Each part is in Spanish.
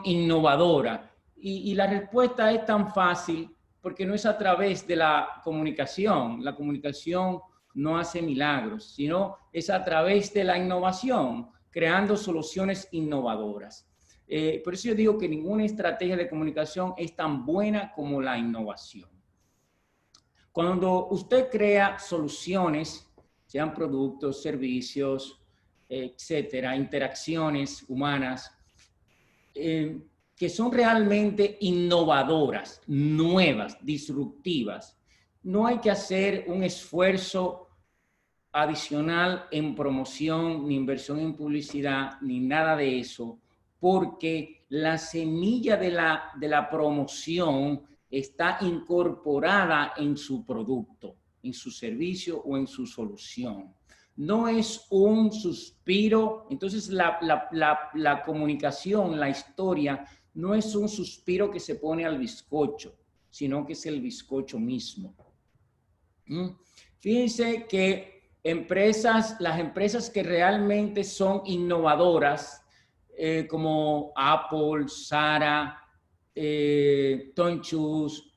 innovadora? Y la respuesta es tan fácil porque no es a través de la comunicación. La comunicación no hace milagros, sino es a través de la innovación, creando soluciones innovadoras. Por eso yo digo que ninguna estrategia de comunicación es tan buena como la innovación. Cuando usted crea soluciones, sean productos, servicios, etcétera, interacciones humanas, que son realmente innovadoras, nuevas, disruptivas, no hay que hacer un esfuerzo adicional en promoción, ni inversión en publicidad, ni nada de eso, porque la semilla de la promoción está incorporada en su producto, en su servicio o en su solución. No es un suspiro. Entonces la comunicación, la historia, no es un suspiro que se pone al bizcocho, sino que es el bizcocho mismo. Fíjense que las empresas que realmente son innovadoras, como Apple, Zara, Tonchus,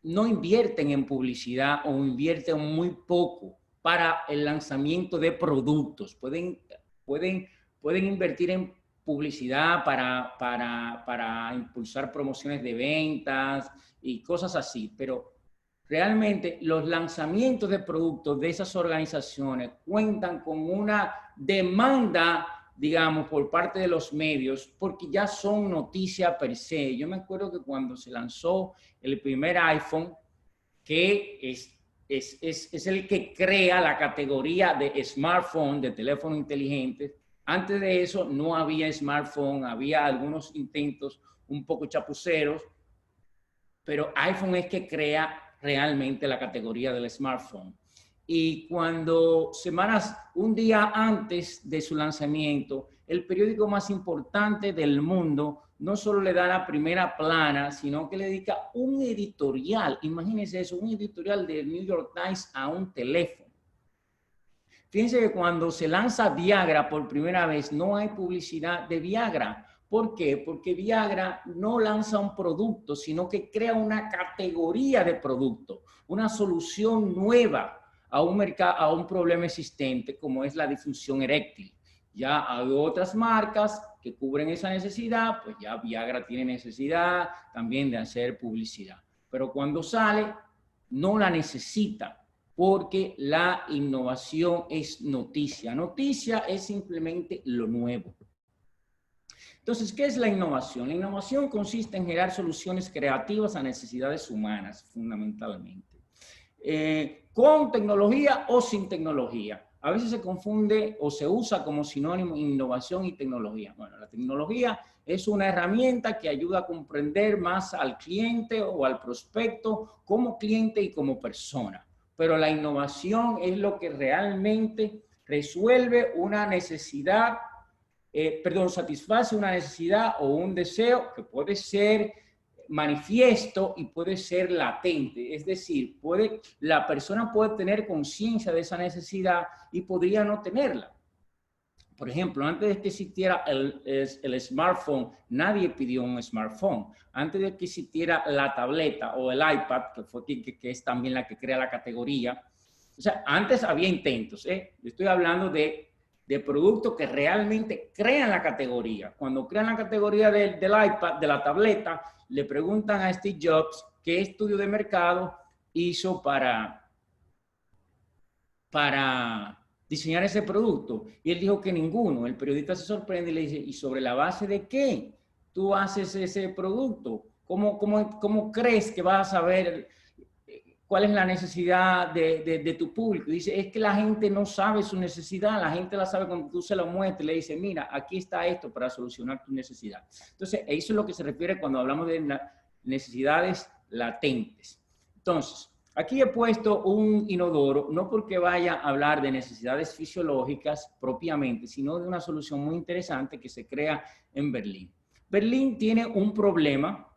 no invierten en publicidad o invierten muy poco para el lanzamiento de productos. Pueden invertir en publicidad para impulsar promociones de ventas y cosas así, pero realmente los lanzamientos de productos de esas organizaciones cuentan con una demanda, digamos, por parte de los medios, porque ya son noticia per se. Yo me acuerdo que cuando se lanzó el primer iPhone, que es el que crea la categoría de smartphone, de teléfono inteligente. Antes de eso no había smartphone, había algunos intentos un poco chapuceros, pero iPhone es que crea realmente la categoría del smartphone. Y cuando un día antes de su lanzamiento, el periódico más importante del mundo no solo le da la primera plana, sino que le dedica un editorial. Imagínense eso, un editorial del New York Times a un teléfono. Fíjense que cuando se lanza Viagra por primera vez, no hay publicidad de Viagra. ¿Por qué? Porque Viagra no lanza un producto, sino que crea una categoría de producto, una solución nueva a un problema existente como es la disfunción eréctil. Ya hay otras marcas que cubren esa necesidad, pues ya Viagra tiene necesidad también de hacer publicidad. Pero cuando sale, no la necesita, porque la innovación es noticia. Noticia es simplemente lo nuevo. Entonces, ¿qué es la innovación? La innovación consiste en generar soluciones creativas a necesidades humanas, fundamentalmente. Con tecnología o sin tecnología. A veces se confunde o se usa como sinónimo innovación y tecnología. Bueno, la tecnología es una herramienta que ayuda a comprender más al cliente o al prospecto como cliente y como persona. Pero la innovación es lo que realmente resuelve una necesidad, satisface una necesidad o un deseo que puede ser manifiesto y puede ser latente. Es decir, la persona puede tener conciencia de esa necesidad y podría no tenerla. Por ejemplo, antes de que existiera el smartphone, nadie pidió un smartphone. Antes de que existiera la tableta o el iPad, que es también la que crea la categoría, o sea, antes había intentos. Yo estoy hablando de productos que realmente crean la categoría. Cuando crean la categoría del iPad, de la tableta, le preguntan a Steve Jobs qué estudio de mercado hizo para diseñar ese producto. Y él dijo que ninguno. El periodista se sorprende y le dice, ¿y sobre la base de qué tú haces ese producto? ¿Cómo crees que vas a saber cuál es la necesidad de tu público? Dice, es que la gente no sabe su necesidad, la gente la sabe cuando tú se lo muestras y le dices, mira, aquí está esto para solucionar tu necesidad. Entonces, eso es lo que se refiere cuando hablamos de necesidades latentes. Entonces, aquí he puesto un inodoro, no porque vaya a hablar de necesidades fisiológicas propiamente, sino de una solución muy interesante que se crea en Berlín. Berlín tiene un problema,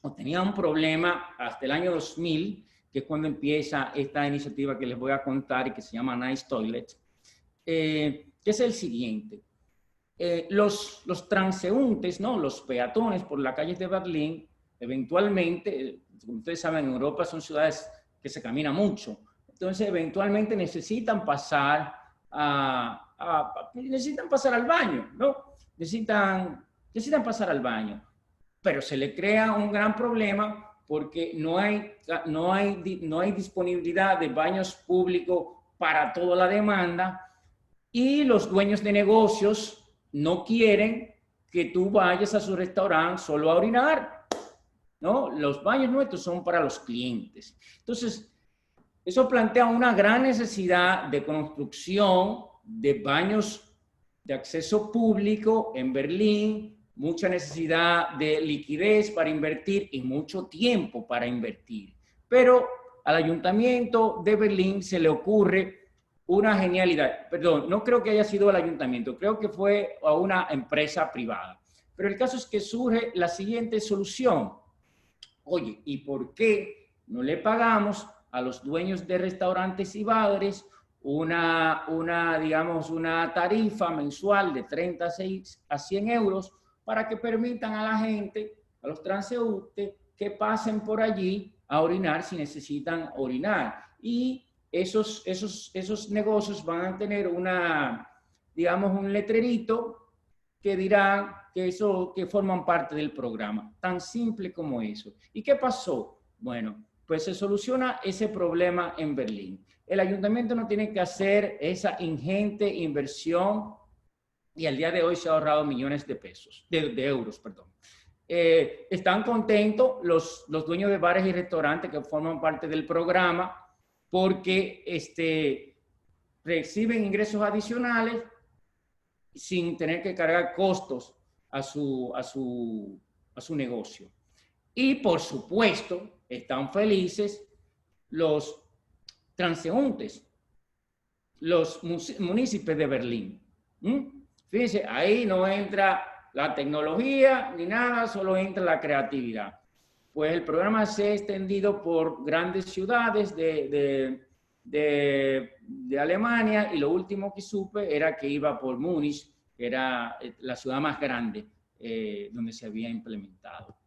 o tenía un problema hasta el año 2000, que es cuando empieza esta iniciativa que les voy a contar y que se llama Nice Toilet, que es el siguiente. los transeúntes, ¿no? Los peatones por las calles de Berlín, eventualmente, como ustedes saben, en Europa son ciudades que se camina mucho, entonces eventualmente necesitan pasar necesitan pasar al baño, ¿no? Necesitan pasar al baño, pero se le crea un gran problema porque no hay disponibilidad de baños públicos para toda la demanda y los dueños de negocios no quieren que tú vayas a su restaurante solo a orinar, ¿no? Los baños nuestros son para los clientes. Entonces, eso plantea una gran necesidad de construcción de baños de acceso público en Berlín, mucha necesidad de liquidez para invertir y mucho tiempo para invertir. Pero al ayuntamiento de Berlín se le ocurre una genialidad. Perdón, no creo que haya sido el ayuntamiento, creo que fue a una empresa privada. Pero el caso es que surge la siguiente solución. Oye, ¿y por qué no le pagamos a los dueños de restaurantes y bares digamos, una tarifa mensual de 36 a 100 euros para que permitan a la gente, a los transeúntes, que pasen por allí a orinar si necesitan orinar? Y esos negocios van a tener digamos, un letrerito que dirán que forman parte del programa. Tan simple como eso. ¿Y qué pasó? Bueno, pues se soluciona ese problema en Berlín. El ayuntamiento no tiene que hacer esa ingente inversión y al día de hoy se ha ahorrado millones de pesos, de euros, perdón. Están contentos los dueños de bares y restaurantes que forman parte del programa porque reciben ingresos adicionales sin tener que cargar costos a su negocio. Y por supuesto, están felices los transeúntes, los municipios de Berlín. Fíjense, ahí no entra la tecnología ni nada, solo entra la creatividad. Pues el programa se ha extendido por grandes ciudades de Alemania y lo último que supe era que iba por Múnich, que era la ciudad más grande donde se había implementado.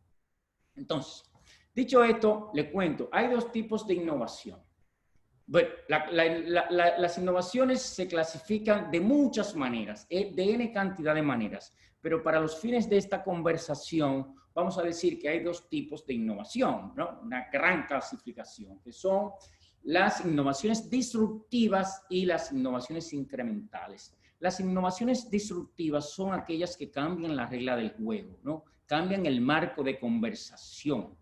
Entonces, dicho esto, le cuento, hay dos tipos de innovación. Bueno, las innovaciones se clasifican de muchas maneras, de N cantidad de maneras, pero para los fines de esta conversación vamos a decir que hay dos tipos de innovación, ¿no? Una gran clasificación, que son las innovaciones disruptivas y las innovaciones incrementales. Las innovaciones disruptivas son aquellas que cambian la regla del juego, ¿no? Cambian el marco de conversación.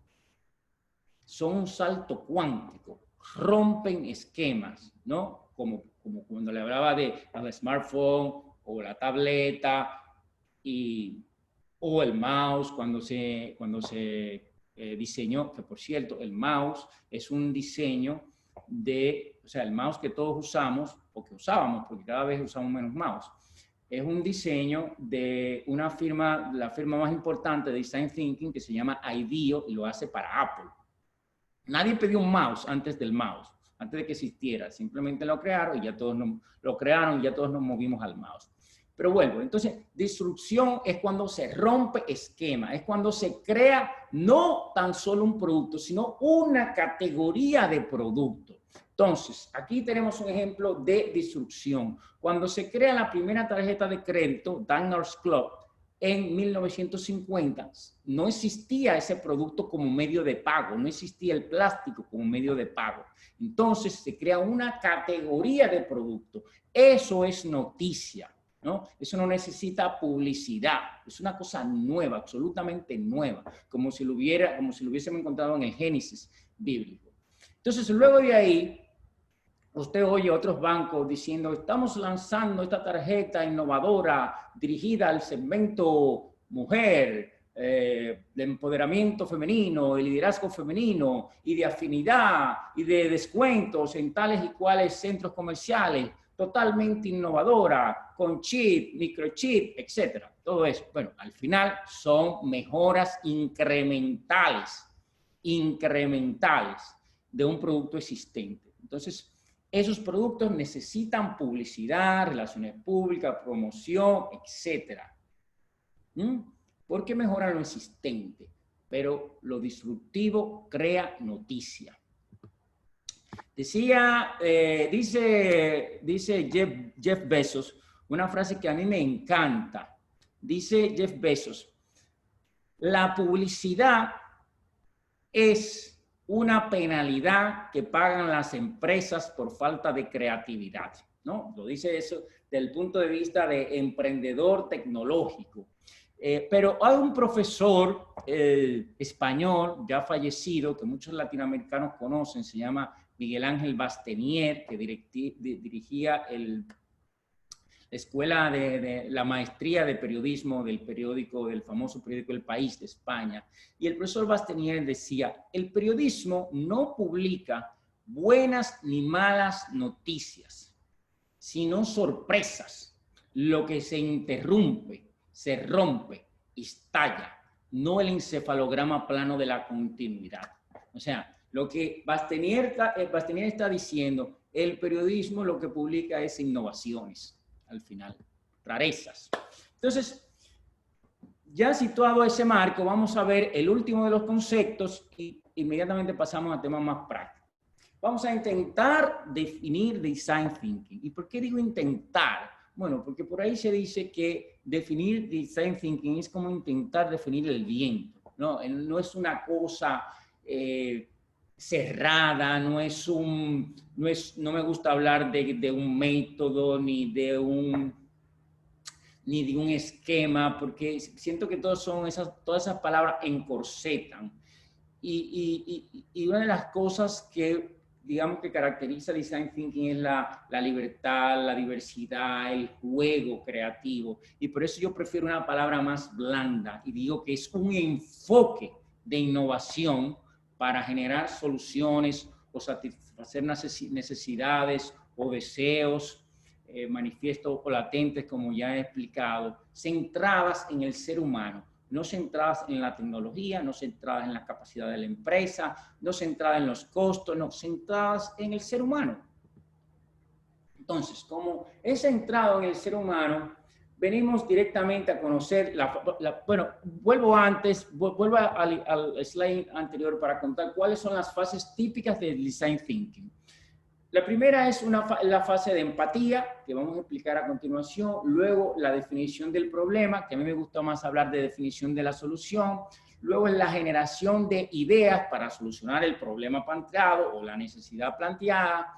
Son un salto cuántico, rompen esquemas, ¿no? Como cuando le hablaba de el smartphone o la tableta o el mouse cuando se diseñó, que por cierto, el mouse es un diseño o sea, el mouse que todos usamos, porque cada vez usamos menos mouse, es un diseño de una firma, la firma más importante de Design Thinking, que se llama IDEO y lo hace para Apple. Nadie pidió un mouse antes del mouse, antes de que existiera. Simplemente lo crearon y ya todos nos movimos al mouse. Pero vuelvo, entonces, disrupción es cuando se rompe esquema, es cuando se crea no tan solo un producto, sino una categoría de producto. Entonces, aquí tenemos un ejemplo de disrupción. Cuando se crea la primera tarjeta de crédito, Diners Club, en 1950, no existía ese producto como medio de pago, no existía el plástico como medio de pago. Entonces, se crea una categoría de producto. Eso es noticia, ¿no? Eso no necesita publicidad, es una cosa nueva, absolutamente nueva, como si lo hubiésemos encontrado en el Génesis bíblico. Entonces, luego de ahí, usted oye a otros bancos diciendo, estamos lanzando esta tarjeta innovadora dirigida al segmento mujer, de empoderamiento femenino, de liderazgo femenino y de afinidad y de descuentos en tales y cuales centros comerciales, totalmente innovadora, con chip, microchip, etcétera. Todo eso. Bueno, al final son mejoras incrementales de un producto existente. Entonces, esos productos necesitan publicidad, relaciones públicas, promoción, etc. Porque mejoran lo existente, pero lo disruptivo crea noticia. Dice Jeff Bezos, una frase que a mí me encanta. Dice Jeff Bezos, la publicidad es una penalidad que pagan las empresas por falta de creatividad, ¿no? Lo dice eso desde el punto de vista de emprendedor tecnológico. Pero hay un profesor español ya fallecido que muchos latinoamericanos conocen, se llama Miguel Ángel Bastenier, que dirigía la escuela de la maestría de periodismo del famoso periódico El País de España. Y el profesor Bastenier decía, el periodismo no publica buenas ni malas noticias, sino sorpresas, lo que se interrumpe, se rompe, estalla, no el encefalograma plano de la continuidad. O sea, lo que Bastenier está diciendo, el periodismo lo que publica es innovaciones, al final, rarezas. Entonces, ya situado ese marco, vamos a ver el último de los conceptos y inmediatamente pasamos a temas más prácticos. Vamos a intentar definir Design Thinking. ¿Y por qué digo intentar? Bueno, porque por ahí se dice que definir Design Thinking es como intentar definir el viento, ¿no? No es una cosa cerrada, no me gusta hablar de un método ni de un esquema, porque siento que todas esas palabras encorsetan. Y una de las cosas que, digamos, que caracteriza Design Thinking es la libertad, la diversidad, el juego creativo. Y por eso yo prefiero una palabra más blanda y digo que es un enfoque de innovación para generar soluciones o satisfacer necesidades o deseos, manifiestos o latentes, como ya he explicado, centradas en el ser humano, no centradas en la tecnología, no centradas en la capacidad de la empresa, no centradas en los costos, no, centradas en el ser humano. Entonces, como es centrado en el ser humano, venimos directamente a conocer, bueno, vuelvo al slide anterior para contar cuáles son las fases típicas del Design Thinking. La primera es la fase de empatía, que vamos a explicar a continuación. Luego, la definición del problema, que a mí me gusta más hablar de definición de la solución. Luego, es la generación de ideas para solucionar el problema planteado o la necesidad planteada.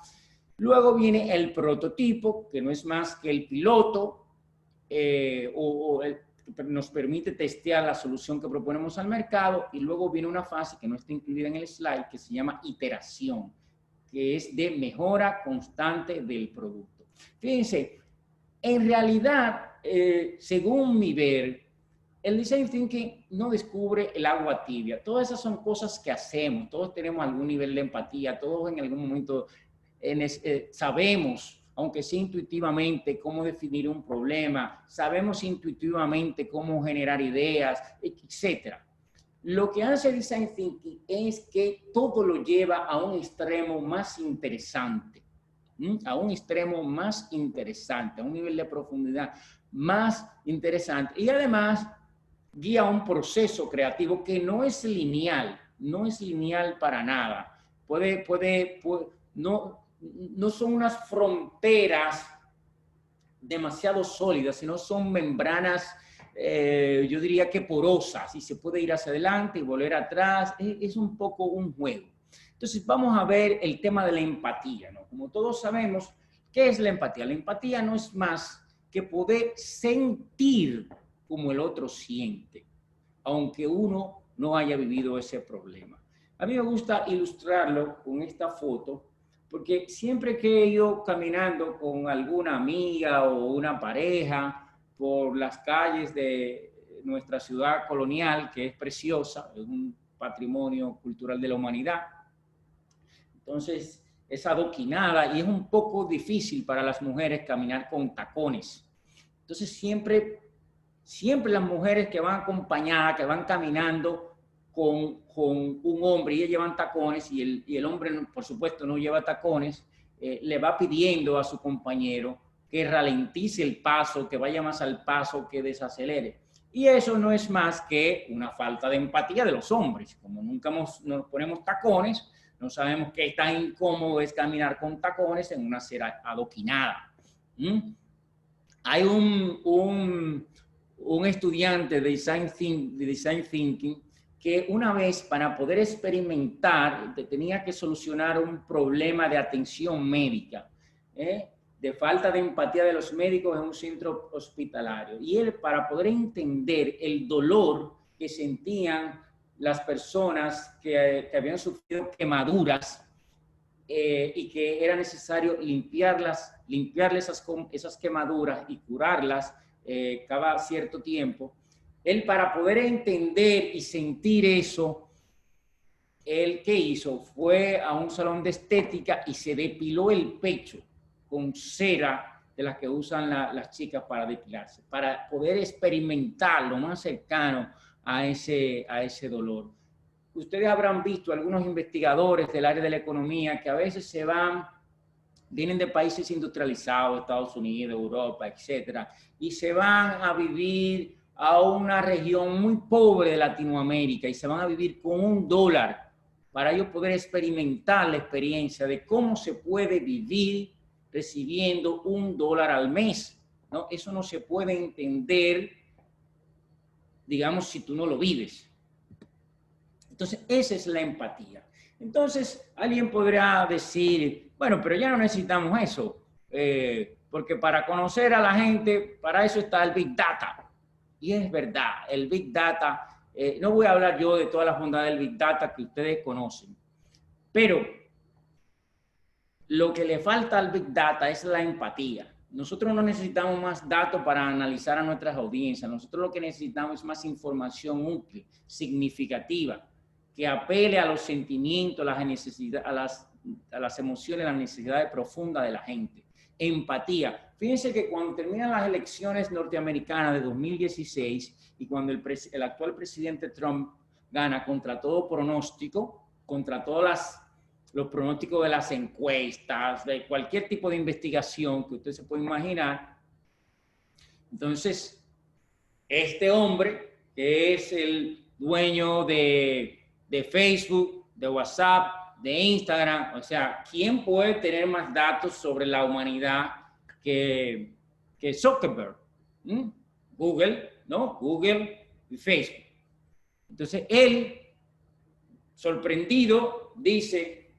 Luego viene el prototipo, que no es más que el piloto, nos permite testear la solución que proponemos al mercado. Y luego viene una fase que no está incluida en el slide, que se llama iteración, que es de mejora constante del producto. Fíjense, en realidad, según mi ver, el Design Thinking no descubre el agua tibia. Todas esas son cosas que hacemos. Todos tenemos algún nivel de empatía. Todos en algún momento sabemos, aunque sea intuitivamente, cómo definir un problema. Sabemos intuitivamente cómo generar ideas, etc. Lo que hace Design Thinking es que todo lo lleva a un extremo más interesante, a un extremo más interesante, a un nivel de profundidad más interesante. Y además guía un proceso creativo que no es lineal para nada. No son unas fronteras demasiado sólidas, sino son membranas, yo diría que porosas, y se puede ir hacia adelante y volver atrás. Es un poco un juego. Entonces vamos a ver el tema de la empatía, ¿no? Como todos sabemos, ¿qué es la empatía? La empatía no es más que poder sentir como el otro siente, aunque uno no haya vivido ese problema. A mí me gusta ilustrarlo con esta foto, porque siempre que he ido caminando con alguna amiga o una pareja por las calles de nuestra ciudad colonial, que es preciosa, es un patrimonio cultural de la humanidad, entonces es adoquinada y es un poco difícil para las mujeres caminar con tacones. Entonces siempre las mujeres que van acompañadas, que van caminando con un hombre y ellas llevan tacones y el hombre, por supuesto, no lleva tacones, le va pidiendo a su compañero que ralentice el paso, que vaya más al paso, que desacelere. Y eso no es más que una falta de empatía de los hombres. Como nunca nos ponemos tacones, no sabemos qué tan incómodo es caminar con tacones en una acera adoquinada. Hay un estudiante de design thinking que una vez, para poder experimentar, tenía que solucionar un problema de atención médica, de falta de empatía de los médicos en un centro hospitalario. Y él, para poder entender el dolor que sentían las personas que habían sufrido quemaduras, y que era necesario limpiarles esas quemaduras y curarlas cada cierto tiempo, él, para poder entender y sentir eso, él, ¿qué hizo? Fue a un salón de estética y se depiló el pecho con cera de las que usan las chicas para depilarse, para poder experimentar lo más cercano a ese dolor. Ustedes habrán visto algunos investigadores del área de la economía que a veces vienen de países industrializados, Estados Unidos, Europa, etcétera, y se van a vivir a una región muy pobre de Latinoamérica y se van a vivir con $1 para ellos poder experimentar la experiencia de cómo se puede vivir recibiendo $1 al mes, ¿no? Eso no se puede entender, digamos, si tú no lo vives. Entonces, esa es la empatía. Entonces, alguien podrá decir, bueno, pero ya no necesitamos eso, porque para conocer a la gente, para eso está el Big Data. Y es verdad, el Big Data, no voy a hablar yo de todas las bondades del Big Data que ustedes conocen, pero lo que le falta al Big Data es la empatía. Nosotros no necesitamos más datos para analizar a nuestras audiencias. Nosotros lo que necesitamos es más información útil, significativa, que apele a los sentimientos, a las emociones, las necesidades profundas de la gente. Empatía. Fíjense que cuando terminan las elecciones norteamericanas de 2016 y cuando el actual presidente Trump gana contra todo pronóstico, contra todos los pronósticos de las encuestas, de cualquier tipo de investigación que usted se puede imaginar, entonces este hombre, que es el dueño de Facebook, de WhatsApp, de Instagram, o sea, ¿quién puede tener más datos sobre la humanidad que Zuckerberg? Google, ¿no? Google y Facebook. Entonces, él, sorprendido, dice,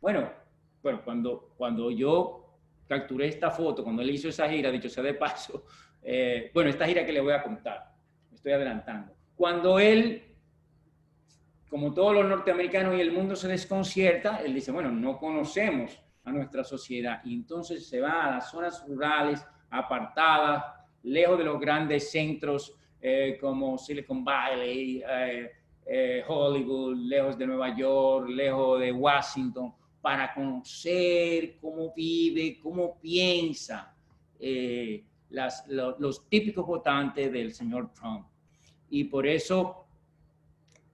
bueno, cuando yo capturé esta foto, cuando él hizo esa gira, dicho sea de paso, bueno, esta gira que le voy a contar, me estoy adelantando. Cuando él, como todos los norteamericanos y el mundo se desconcierta, él dice, bueno, no conocemos a nuestra sociedad. Y entonces se va a las zonas rurales, apartadas, lejos de los grandes centros como Silicon Valley, Hollywood, lejos de Nueva York, lejos de Washington, para conocer cómo vive, cómo piensa los típicos votantes del señor Trump. Y por eso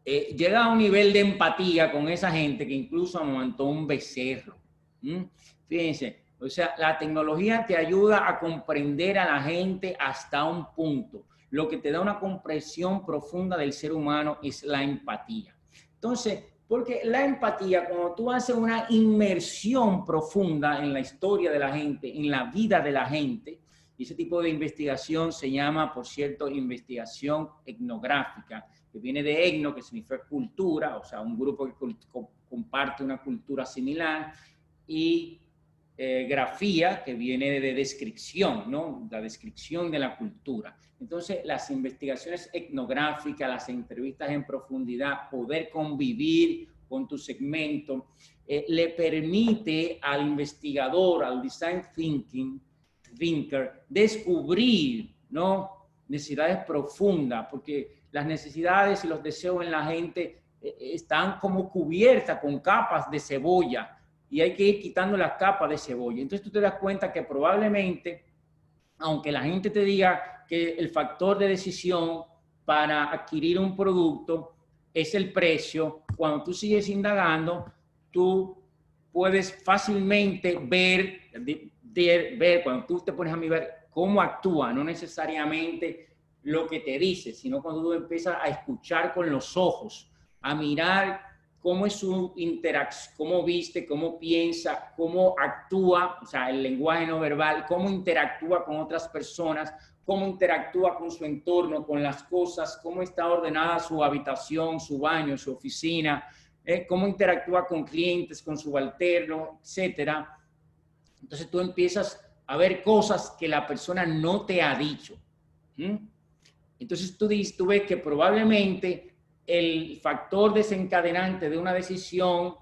llega a un nivel de empatía con esa gente que incluso amamantó un becerro. Fíjense, o sea, la tecnología te ayuda a comprender a la gente hasta un punto. Lo que te da una comprensión profunda del ser humano es la empatía. Entonces, porque la empatía, cuando tú haces una inmersión profunda en la historia de la gente, en la vida de la gente, y ese tipo de investigación se llama, por cierto, investigación etnográfica, que viene de etno, que significa cultura, o sea, un grupo que comparte una cultura similar, y grafía, que viene de descripción, ¿no? La descripción de la cultura. Entonces, las investigaciones etnográficas, las entrevistas en profundidad, poder convivir con tu segmento, le permite al investigador, al design thinker, descubrir, ¿no? Necesidades profundas, porque las necesidades y los deseos en la gente están como cubiertas con capas de cebolla, y hay que ir quitando las capas de cebolla. Entonces tú te das cuenta que probablemente, aunque la gente te diga que el factor de decisión para adquirir un producto es el precio, cuando tú sigues indagando, tú puedes fácilmente ver, cuando tú te pones a mirar cómo actúa, no necesariamente lo que te dice, sino cuando tú empiezas a escuchar con los ojos, a mirar cómo es su interacción, cómo viste, cómo piensa, cómo actúa, o sea, el lenguaje no verbal, cómo interactúa con otras personas, cómo interactúa con su entorno, con las cosas, cómo está ordenada su habitación, su baño, su oficina, cómo interactúa con clientes, con subalternos, etcétera. Entonces tú empiezas a ver cosas que la persona no te ha dicho. Entonces tú ves que probablemente el factor desencadenante de una decisión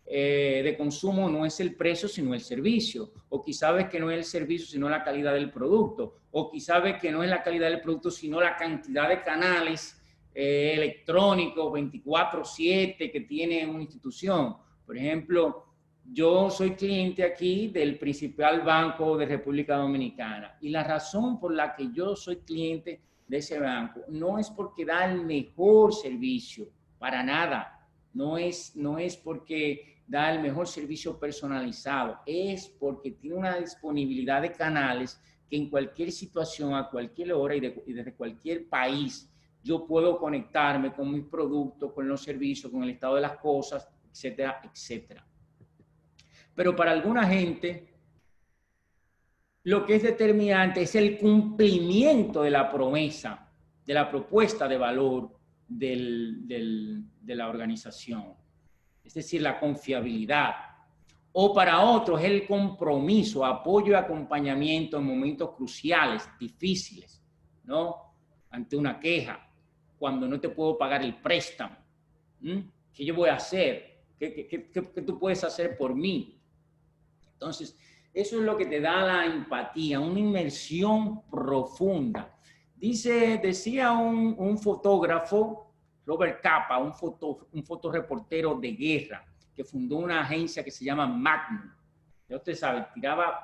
de consumo no es el precio, sino el servicio. O quizá ves que no es el servicio, sino la calidad del producto. O quizá ves que no es la calidad del producto, sino la cantidad de canales electrónicos 24/7 que tiene una institución. Por ejemplo, yo soy cliente aquí del principal banco de República Dominicana. Y la razón por la que yo soy cliente de ese banco no es porque da el mejor servicio, para nada. No es porque da el mejor servicio personalizado, es porque tiene una disponibilidad de canales que en cualquier situación, a cualquier hora y desde cualquier país, yo puedo conectarme con mis productos, con los servicios, con el estado de las cosas, etcétera, etcétera. Pero para alguna gente, lo que es determinante es el cumplimiento de la promesa, de la propuesta de valor de la organización. Es decir, la confiabilidad. O para otros es el compromiso, apoyo y acompañamiento en momentos cruciales, difíciles, ¿no? Ante una queja, cuando no te puedo pagar el préstamo. ¿Qué yo voy a hacer? ¿Qué tú puedes hacer por mí? Entonces, eso es lo que te da la empatía, una inmersión profunda. Decía un fotógrafo, Robert Capa, un fotoreportero de guerra, que fundó una agencia que se llama Magnum. Ya usted sabe,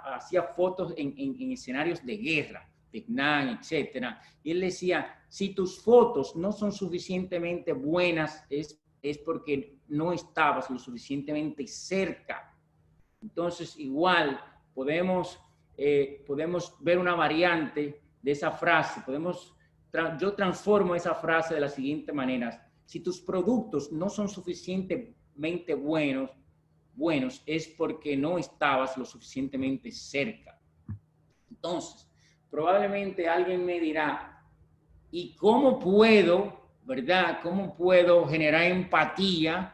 hacía fotos en escenarios de guerra, Vietnam, etcétera. Y él decía, si tus fotos no son suficientemente buenas, es porque no estabas lo suficientemente cerca. Entonces, igual podemos ver una variante de esa frase. Yo transformo esa frase de la siguiente manera. Si tus productos no son suficientemente buenos, es porque no estabas lo suficientemente cerca. Entonces, probablemente alguien me dirá, ¿y cómo puedo, verdad? ¿Cómo puedo generar empatía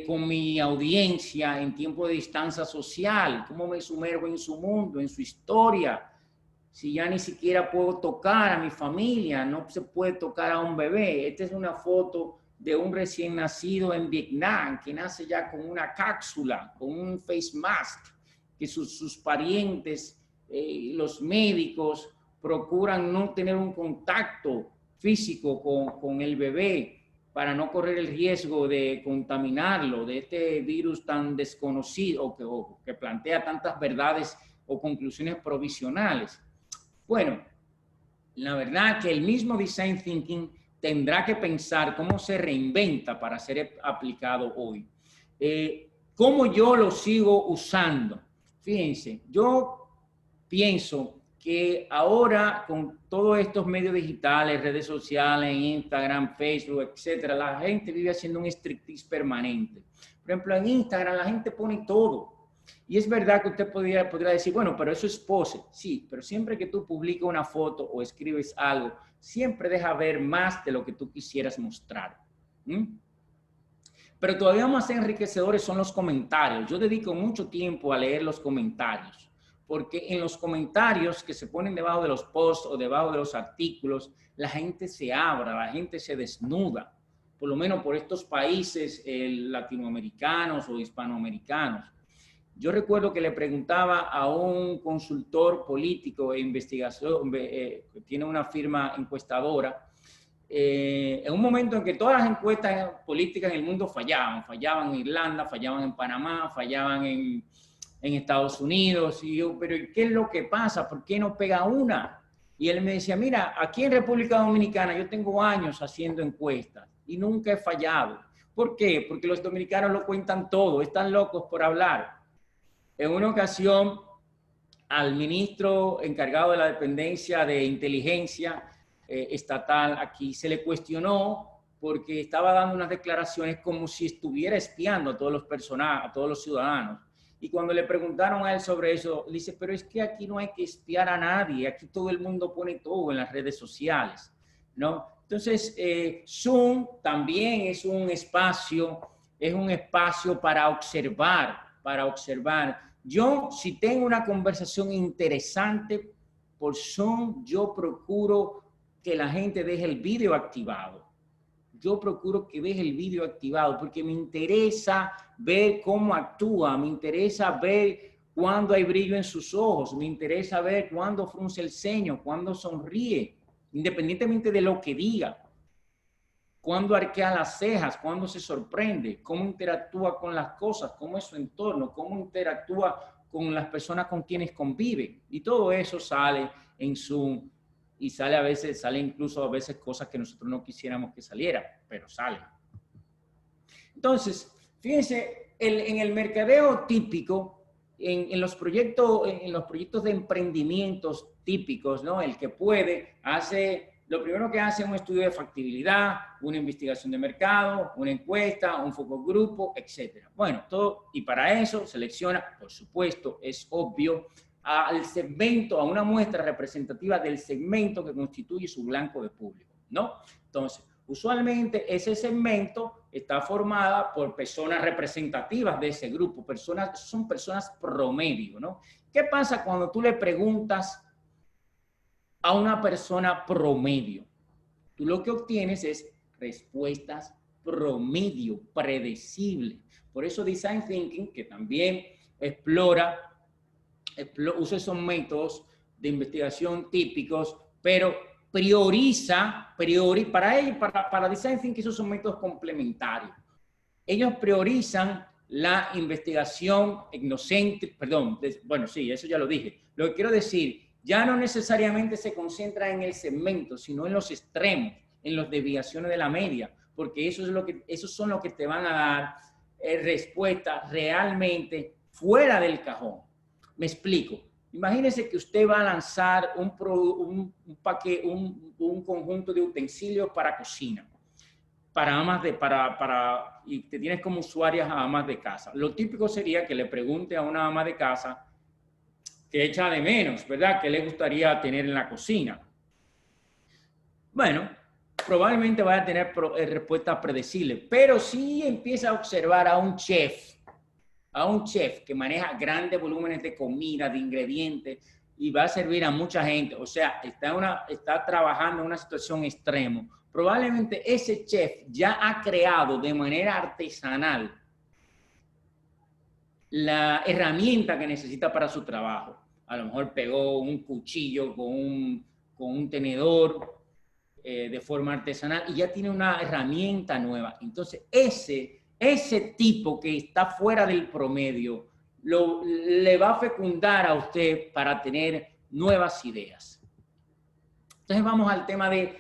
con mi audiencia en tiempo de distancia social? ¿Cómo me sumerjo en su mundo, en su historia? Si ya ni siquiera puedo tocar a mi familia, no se puede tocar a un bebé. Esta es una foto de un recién nacido en Vietnam que nace ya con una cápsula, con un face mask, que sus parientes, los médicos, procuran no tener un contacto físico con el bebé para no correr el riesgo de contaminarlo, de este virus tan desconocido que plantea tantas verdades o conclusiones provisionales. Bueno, la verdad que el mismo Design Thinking tendrá que pensar cómo se reinventa para ser aplicado hoy. ¿Cómo yo lo sigo usando? Fíjense, yo pienso que ahora con todos estos medios digitales, redes sociales, Instagram, Facebook, etcétera, la gente vive haciendo un striptease permanente. Por ejemplo, en Instagram la gente pone todo. Y es verdad que usted podría decir, bueno, pero eso es pose. Sí, pero siempre que tú publicas una foto o escribes algo, siempre deja ver más de lo que tú quisieras mostrar. Pero todavía más enriquecedores son los comentarios. Yo dedico mucho tiempo a leer los comentarios, porque en los comentarios que se ponen debajo de los posts o debajo de los artículos, la gente se abra, la gente se desnuda, por lo menos por estos países latinoamericanos o hispanoamericanos. Yo recuerdo que le preguntaba a un consultor político e investigación, que tiene una firma encuestadora, en un momento en que todas las encuestas políticas en el mundo fallaban en Irlanda, fallaban en Panamá, fallaban en Estados Unidos, y yo, pero ¿qué es lo que pasa? ¿Por qué no pega una? Y él me decía, mira, aquí en República Dominicana yo tengo años haciendo encuestas y nunca he fallado. ¿Por qué? Porque los dominicanos lo cuentan todo, están locos por hablar. En una ocasión, al ministro encargado de la dependencia de inteligencia estatal aquí se le cuestionó porque estaba dando unas declaraciones como si estuviera espiando a todos los personajes, a todos los ciudadanos. Y cuando le preguntaron a él sobre eso, dice, pero es que aquí no hay que espiar a nadie, aquí todo el mundo pone todo en las redes sociales, ¿no? Entonces, Zoom también es un espacio para observar, Yo, si tengo una conversación interesante por Zoom, yo procuro que la gente deje el vídeo activado. Yo procuro que deje el vídeo activado porque me interesa ver cómo actúa, me interesa ver cuándo hay brillo en sus ojos, me interesa ver cuándo frunce el ceño, cuándo sonríe, independientemente de lo que diga, cuándo arquea las cejas, cuándo se sorprende, cómo interactúa con las cosas, cómo es su entorno, cómo interactúa con las personas con quienes convive. Y todo eso sale en Zoom y sale incluso a veces cosas que nosotros no quisiéramos que saliera, pero salen. Entonces, fíjense, en el mercadeo típico, en los proyectos de emprendimientos típicos, ¿no? El que puede, lo primero que hace es un estudio de factibilidad, una investigación de mercado, una encuesta, un focus grupo, etc. Bueno, todo, y para eso selecciona, por supuesto, es obvio, al segmento, a una muestra representativa del segmento que constituye su blanco de público, ¿no? Entonces, usualmente ese segmento está formada por personas representativas de ese grupo, son personas promedio, ¿no? ¿Qué pasa cuando tú le preguntas a una persona promedio? Tú lo que obtienes es respuestas promedio, predecibles. Por eso Design Thinking, que también usa esos métodos de investigación típicos, pero para Design Thinking esos son métodos complementarios. Ellos priorizan la investigación etnocéntrica, bueno, sí, eso ya lo dije. Lo que quiero decir, ya no necesariamente se concentra en el segmento, sino en los extremos, en las desviaciones de la media, porque esos son los que te van a dar respuestas realmente fuera del cajón. Me explico. Imagínese que usted va a lanzar un conjunto de utensilios para cocina, y te tienes como usuarias a amas de casa. Lo típico sería que le pregunte a una ama de casa qué echa de menos, ¿verdad? ¿Qué le gustaría tener en la cocina? Bueno, probablemente vaya a tener respuestas predecibles, pero si empieza a observar a un chef que maneja grandes volúmenes de comida, de ingredientes, y va a servir a mucha gente, o sea, está trabajando en una situación extrema, probablemente ese chef ya ha creado de manera artesanal la herramienta que necesita para su trabajo. A lo mejor pegó un cuchillo con un tenedor de forma artesanal y ya tiene una herramienta nueva. Entonces, ese tipo que está fuera del promedio le va a fecundar a usted para tener nuevas ideas. Entonces vamos al tema del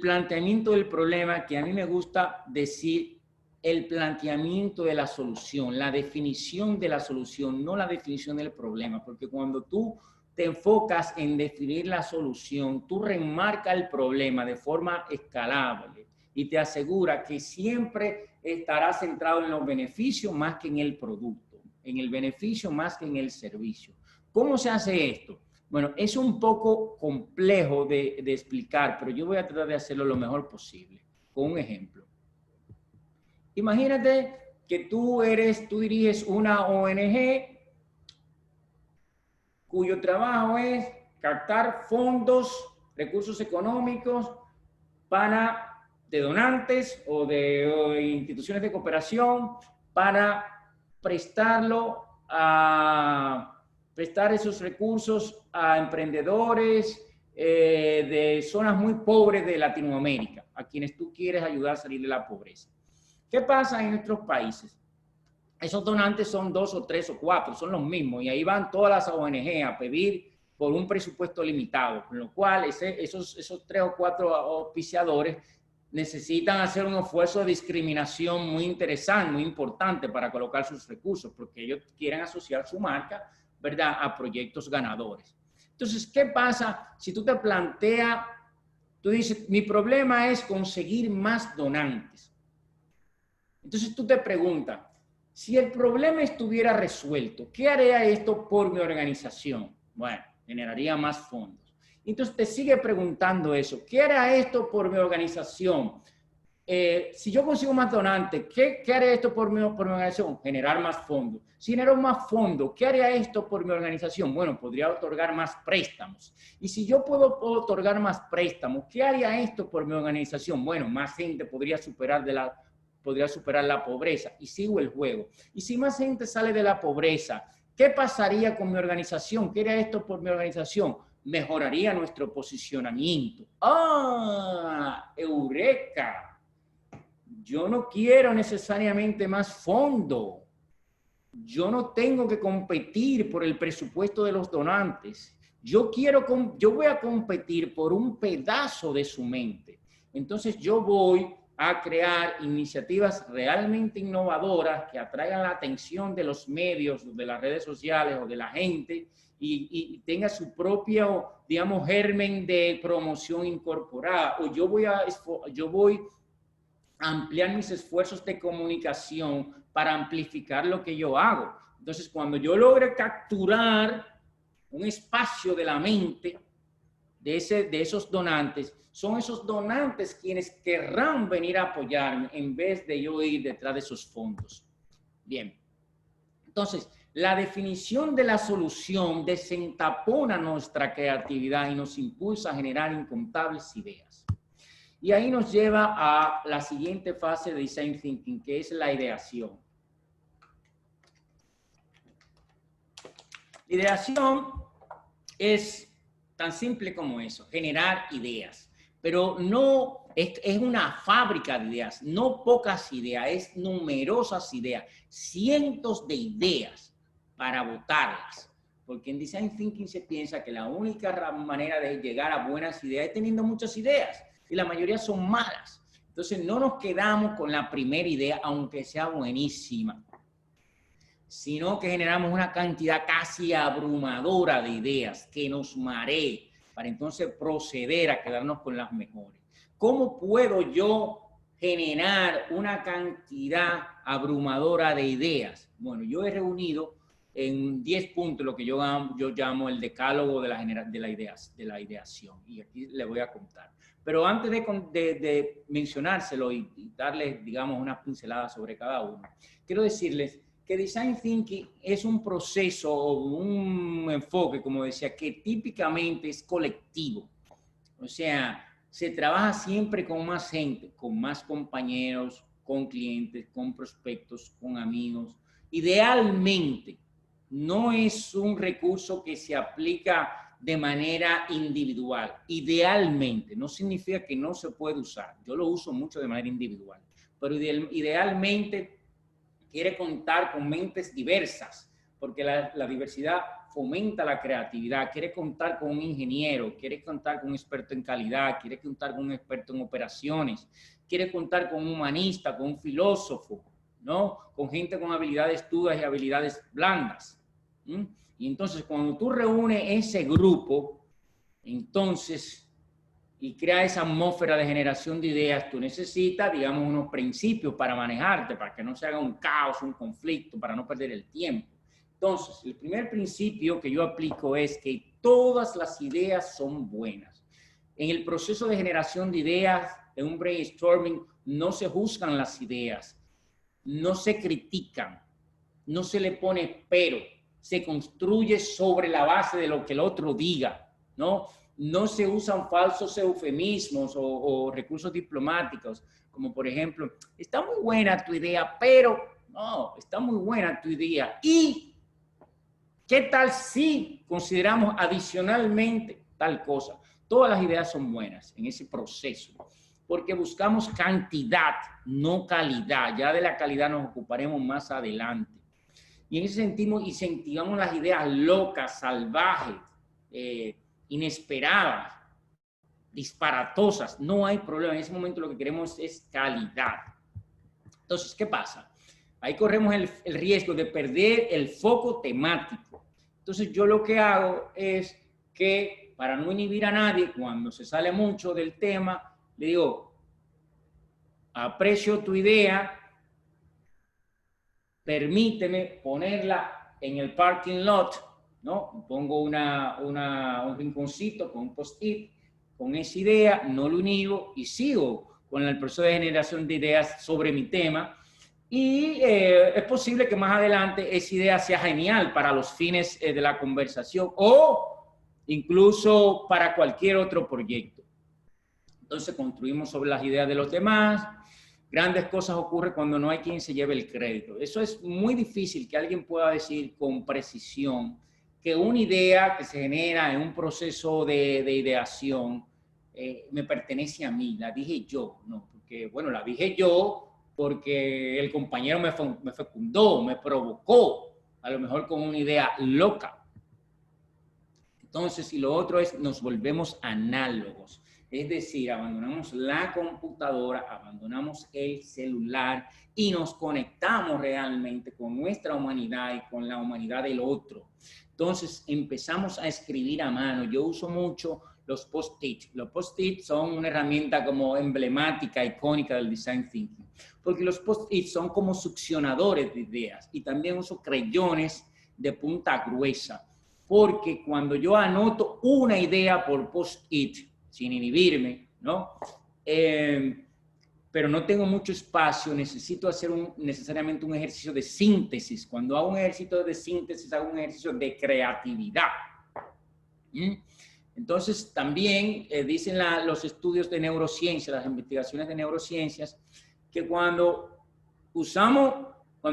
planteamiento del problema, que a mí me gusta decir el planteamiento de la solución, la definición de la solución, no la definición del problema, porque cuando tú te enfocas en definir la solución, tú remarcas el problema de forma escalable y te asegura que siempre estará centrado en los beneficios más que en el producto, en el beneficio más que en el servicio. ¿Cómo se hace esto? Bueno, es un poco complejo de explicar, pero yo voy a tratar de hacerlo lo mejor posible, con un ejemplo. Imagínate que tú diriges una ONG cuyo trabajo es captar fondos, recursos económicos de donantes o de instituciones de cooperación para prestar esos recursos a emprendedores de zonas muy pobres de Latinoamérica, a quienes tú quieres ayudar a salir de la pobreza. ¿Qué pasa en nuestros países? Esos donantes son 2 o 3 o 4, son los mismos, y ahí van todas las ONG a pedir por un presupuesto limitado, con lo cual esos 3 o 4 auspiciadores necesitan hacer un esfuerzo de discriminación muy interesante, muy importante para colocar sus recursos, porque ellos quieren asociar su marca, ¿verdad?, a proyectos ganadores. Entonces, ¿qué pasa si tú te planteas, tú dices, mi problema es conseguir más donantes? Entonces tú te preguntas, si el problema estuviera resuelto, ¿qué haría esto por mi organización? Bueno, generaría más fondos. Entonces te sigue preguntando eso, ¿qué hará esto por mi organización? Si yo consigo más donantes, ¿qué haré esto por mi organización? Generar más fondos. Si genero más fondos, ¿qué haría esto por mi organización? Bueno, podría otorgar más préstamos. Y si yo puedo otorgar más préstamos, ¿qué haría esto por mi organización? Bueno, más gente podría superar la pobreza. Y sigo el juego. Y si más gente sale de la pobreza, ¿qué pasaría con mi organización? ¿Qué haría esto por mi organización? Mejoraría nuestro posicionamiento. ¡Ah! ¡Eureka! Yo no quiero necesariamente más fondo. Yo no tengo que competir por el presupuesto de los donantes. Yo voy a competir por un pedazo de su mente. Entonces yo voy a crear iniciativas realmente innovadoras que atraigan la atención de los medios, de las redes sociales o de la gente y tenga su propio, digamos, germen de promoción incorporada. O yo voy a ampliar mis esfuerzos de comunicación para amplificar lo que yo hago. Entonces, cuando yo logre capturar un espacio de la mente de esos donantes, son esos donantes quienes querrán venir a apoyarme en vez de yo ir detrás de esos fondos. Bien. Entonces, la definición de la solución desentapona nuestra creatividad y nos impulsa a generar incontables ideas. Y ahí nos lleva a la siguiente fase de Design Thinking, que es la ideación. La ideación es tan simple como eso, generar ideas. Pero no es una fábrica de ideas, no pocas ideas, es numerosas ideas, cientos de ideas para votarlas. Porque en Design Thinking se piensa que la única manera de llegar a buenas ideas es teniendo muchas ideas. Y la mayoría son malas. Entonces no nos quedamos con la primera idea, aunque sea buenísima, sino que generamos una cantidad casi abrumadora de ideas que nos maree para entonces proceder a quedarnos con las mejores. ¿Cómo puedo yo generar una cantidad abrumadora de ideas? Bueno, yo he reunido en 10 puntos lo que yo llamo el decálogo de la ideación. Y aquí le voy a contar. Pero antes de mencionárselo y darles, digamos, unas pinceladas sobre cada uno, quiero decirles que Design Thinking es un proceso o un enfoque, como decía, que típicamente es colectivo. O sea, se trabaja siempre con más gente, con más compañeros, con clientes, con prospectos, con amigos. Idealmente, no es un recurso que se aplica de manera individual. Idealmente, no significa que no se puede usar. Yo lo uso mucho de manera individual, pero idealmente quiere contar con mentes diversas, porque la diversidad fomenta la creatividad. Quiere contar con un ingeniero, quiere contar con un experto en calidad, quiere contar con un experto en operaciones, quiere contar con un humanista, con un filósofo, ¿no? Con gente con habilidades duras y habilidades blandas. Y entonces cuando tú reúnes ese grupo, entonces, y crea esa atmósfera de generación de ideas, tú necesitas, digamos, unos principios para manejarte, para que no se haga un caos, un conflicto, para no perder el tiempo. Entonces, el primer principio que yo aplico es que todas las ideas son buenas. En el proceso de generación de ideas, en un brainstorming, no se juzgan las ideas, no se critican, no se le pone pero, se construye sobre la base de lo que el otro diga, ¿no? No se usan falsos eufemismos o recursos diplomáticos, como por ejemplo, está muy buena tu idea, pero no, está muy buena tu idea. ¿Y qué tal si consideramos adicionalmente tal cosa? Todas las ideas son buenas en ese proceso, porque buscamos cantidad, no calidad. Ya de la calidad nos ocuparemos más adelante. Y en ese sentido incentivamos las ideas locas, salvajes, inesperadas. disparatosas, no hay problema. En ese momento lo que queremos es calidad. Entonces, ¿qué pasa? Ahí corremos el riesgo de perder el foco temático. Entonces, yo lo que hago es que, para no inhibir a nadie, cuando se sale mucho del tema, le digo, aprecio tu idea, permíteme ponerla en el parking lot, ¿no? Pongo un rinconcito con un post-it, con esa idea, no lo inhibo y sigo con el proceso de generación de ideas sobre mi tema. Y es posible que más adelante esa idea sea genial para los fines de la conversación o incluso para cualquier otro proyecto. Entonces construimos sobre las ideas de los demás. Grandes cosas ocurren cuando no hay quien se lleve el crédito. Eso es muy difícil que alguien pueda decir con precisión que una idea que se genera en un proceso de ideación me pertenece a mí, la dije yo, no, porque, bueno, la dije yo porque el compañero me fecundó, me provocó, a lo mejor con una idea loca. Entonces, y lo otro es, nos volvemos análogos. Es decir, abandonamos la computadora, abandonamos el celular y nos conectamos realmente con nuestra humanidad y con la humanidad del otro. Entonces, empezamos a escribir a mano. Yo uso mucho los post-it. Los post-it son una herramienta como emblemática, icónica del design thinking, porque los post-it son como succionadores de ideas, y también uso creyones de punta gruesa, porque cuando yo anoto una idea por post-it, sin inhibirme, ¿no? Pero no tengo mucho espacio, necesito hacer necesariamente un ejercicio de síntesis. Cuando hago un ejercicio de síntesis, hago un ejercicio de creatividad. Entonces, también dicen los estudios de neurociencia, las investigaciones de neurociencias, que cuando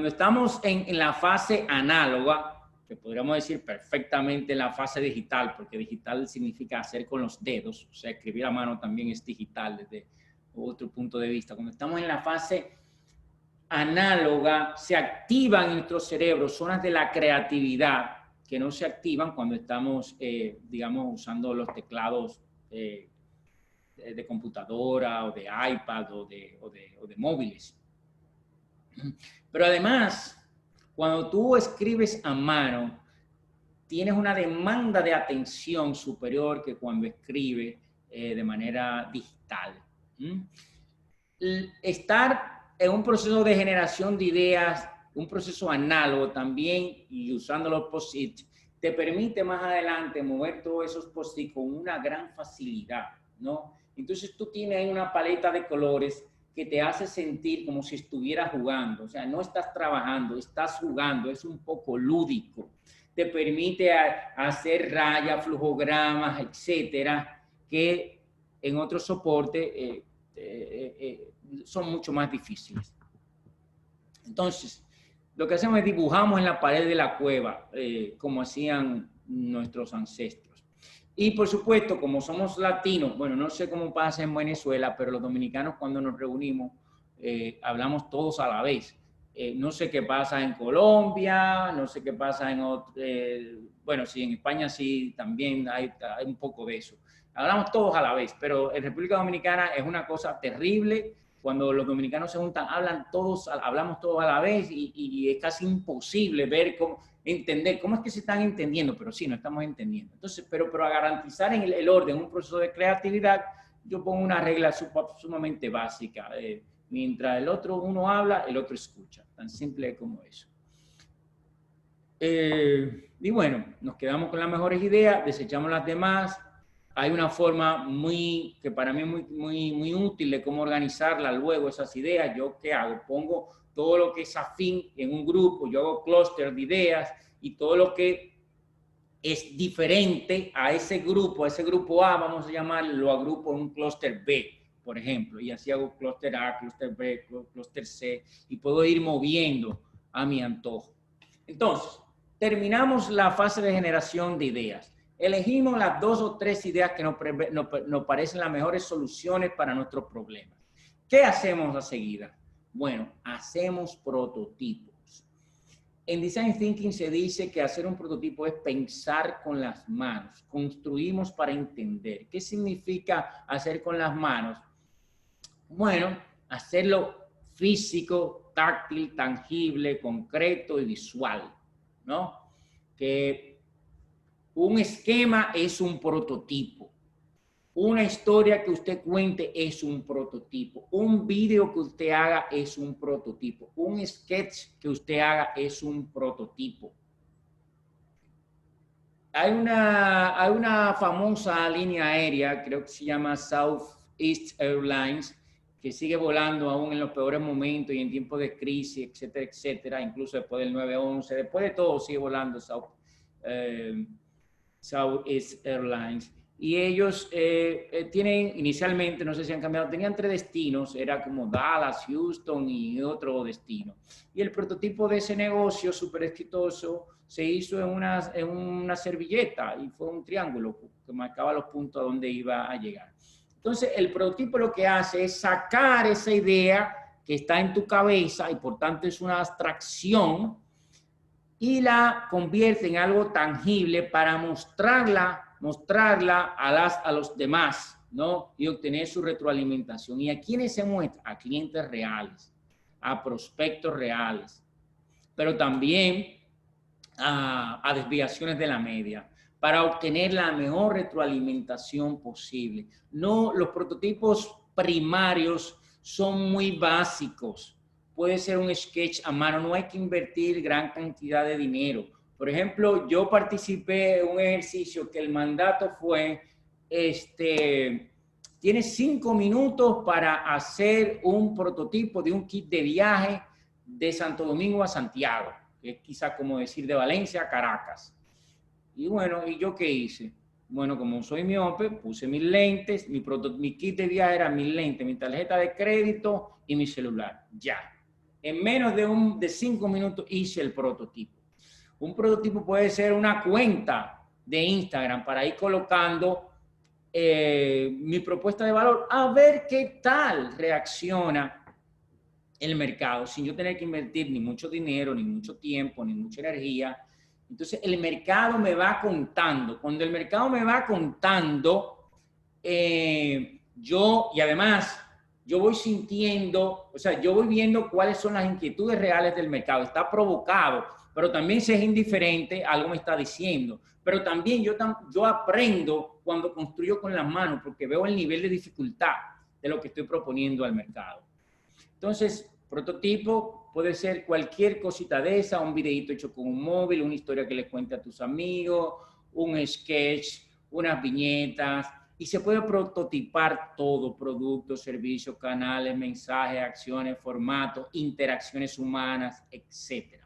estamos en la fase análoga, que podríamos decir perfectamente en la fase digital, porque digital significa hacer con los dedos, o sea, escribir a mano también es digital desde otro punto de vista. Cuando estamos en la fase análoga, se activan en nuestro cerebro zonas de la creatividad que no se activan cuando estamos, digamos, usando los teclados de computadora o de iPad o de móviles. Pero además, cuando tú escribes a mano, tienes una demanda de atención superior que cuando escribes de manera digital. Estar en un proceso de generación de ideas, un proceso análogo también, y usando los post-it, te permite más adelante mover todos esos post-it con una gran facilidad, ¿no? Entonces tú tienes ahí una paleta de colores que te hace sentir como si estuvieras jugando. O sea, no estás trabajando, estás jugando, es un poco lúdico. Te permite hacer rayas, flujogramas, etcétera, que en otros soportes son mucho más difíciles. Entonces, lo que hacemos es dibujamos en la pared de la cueva, como hacían nuestros ancestros. Y por supuesto, como somos latinos, bueno, no sé cómo pasa en Venezuela, pero los dominicanos cuando nos reunimos hablamos todos a la vez. No sé qué pasa en Colombia, no sé qué pasa en otro, bueno, sí, en España sí, también hay un poco de eso. Hablamos todos a la vez, pero en República Dominicana es una cosa terrible. Cuando los dominicanos se juntan, hablamos todos a la vez y es casi imposible entender cómo es que se están entendiendo, pero sí, no estamos entendiendo. Entonces, pero a garantizar en el orden, un proceso de creatividad, yo pongo una regla sumamente básica. Mientras uno habla, el otro escucha. Tan simple como eso. Y bueno, nos quedamos con las mejores ideas, desechamos las demás. Hay una forma que para mí es muy útil de cómo organizarla luego, esas ideas. ¿Yo qué hago? Pongo todo lo que es afín en un grupo, yo hago clúster de ideas, y todo lo que es diferente a ese grupo A, vamos a llamarlo, lo agrupo en un clúster B, por ejemplo, y así hago clúster A, clúster B, clúster C, y puedo ir moviendo a mi antojo. Entonces, terminamos la fase de generación de ideas. Elegimos las 2 o 3 ideas que nos parecen las mejores soluciones para nuestros problemas. ¿Qué hacemos a seguida? Bueno, hacemos prototipos. En Design Thinking se dice que hacer un prototipo es pensar con las manos. Construimos para entender. ¿Qué significa hacer con las manos? Bueno, hacerlo físico, táctil, tangible, concreto y visual, ¿no? Que un esquema es un prototipo. Una historia que usted cuente es un prototipo. Un video que usted haga es un prototipo. Un sketch que usted haga es un prototipo. Hay una famosa línea aérea, creo que se llama Southeast Airlines, que sigue volando aún en los peores momentos y en tiempos de crisis, etcétera, etcétera, incluso después del 9/11, después de todo sigue volando Southeast Airlines. Y ellos tienen inicialmente, no sé si han cambiado, tenían 3 destinos, era como Dallas, Houston y otro destino. Y el prototipo de ese negocio súper exitoso se hizo en una servilleta y fue un triángulo que marcaba los puntos a donde iba a llegar. Entonces, el prototipo lo que hace es sacar esa idea que está en tu cabeza y por tanto es una abstracción y la convierte en algo tangible para mostrarla a los demás, ¿no? Y obtener su retroalimentación. ¿Y a quiénes se muestra? A clientes reales, a prospectos reales, pero también a desviaciones de la media, para obtener la mejor retroalimentación posible. No, los prototipos primarios son muy básicos. Puede ser un sketch a mano, no hay que invertir gran cantidad de dinero. Por ejemplo, yo participé en un ejercicio que el mandato fue, tienes 5 minutos para hacer un prototipo de un kit de viaje de Santo Domingo a Santiago, que es quizá como decir de Valencia a Caracas. Y bueno, ¿y yo qué hice? Bueno, como soy miope, puse mis lentes, mi kit de viaje era mis lentes, mi tarjeta de crédito y mi celular. Ya. En menos de 5 minutos hice el prototipo. Un prototipo puede ser una cuenta de Instagram para ir colocando mi propuesta de valor, a ver qué tal reacciona el mercado, sin yo tener que invertir ni mucho dinero, ni mucho tiempo, ni mucha energía. Entonces, el mercado me va contando. Cuando el mercado me va contando, y además, yo voy sintiendo, o sea, yo voy viendo cuáles son las inquietudes reales del mercado. Está provocado, pero también si es indiferente, algo me está diciendo. Pero también yo aprendo cuando construyo con las manos, porque veo el nivel de dificultad de lo que estoy proponiendo al mercado. Entonces, prototipo puede ser cualquier cosita de esa, un videito hecho con un móvil, una historia que le cuente a tus amigos, un sketch, unas viñetas, y se puede prototipar todo, productos, servicios, canales, mensajes, acciones, formatos, interacciones humanas, etc.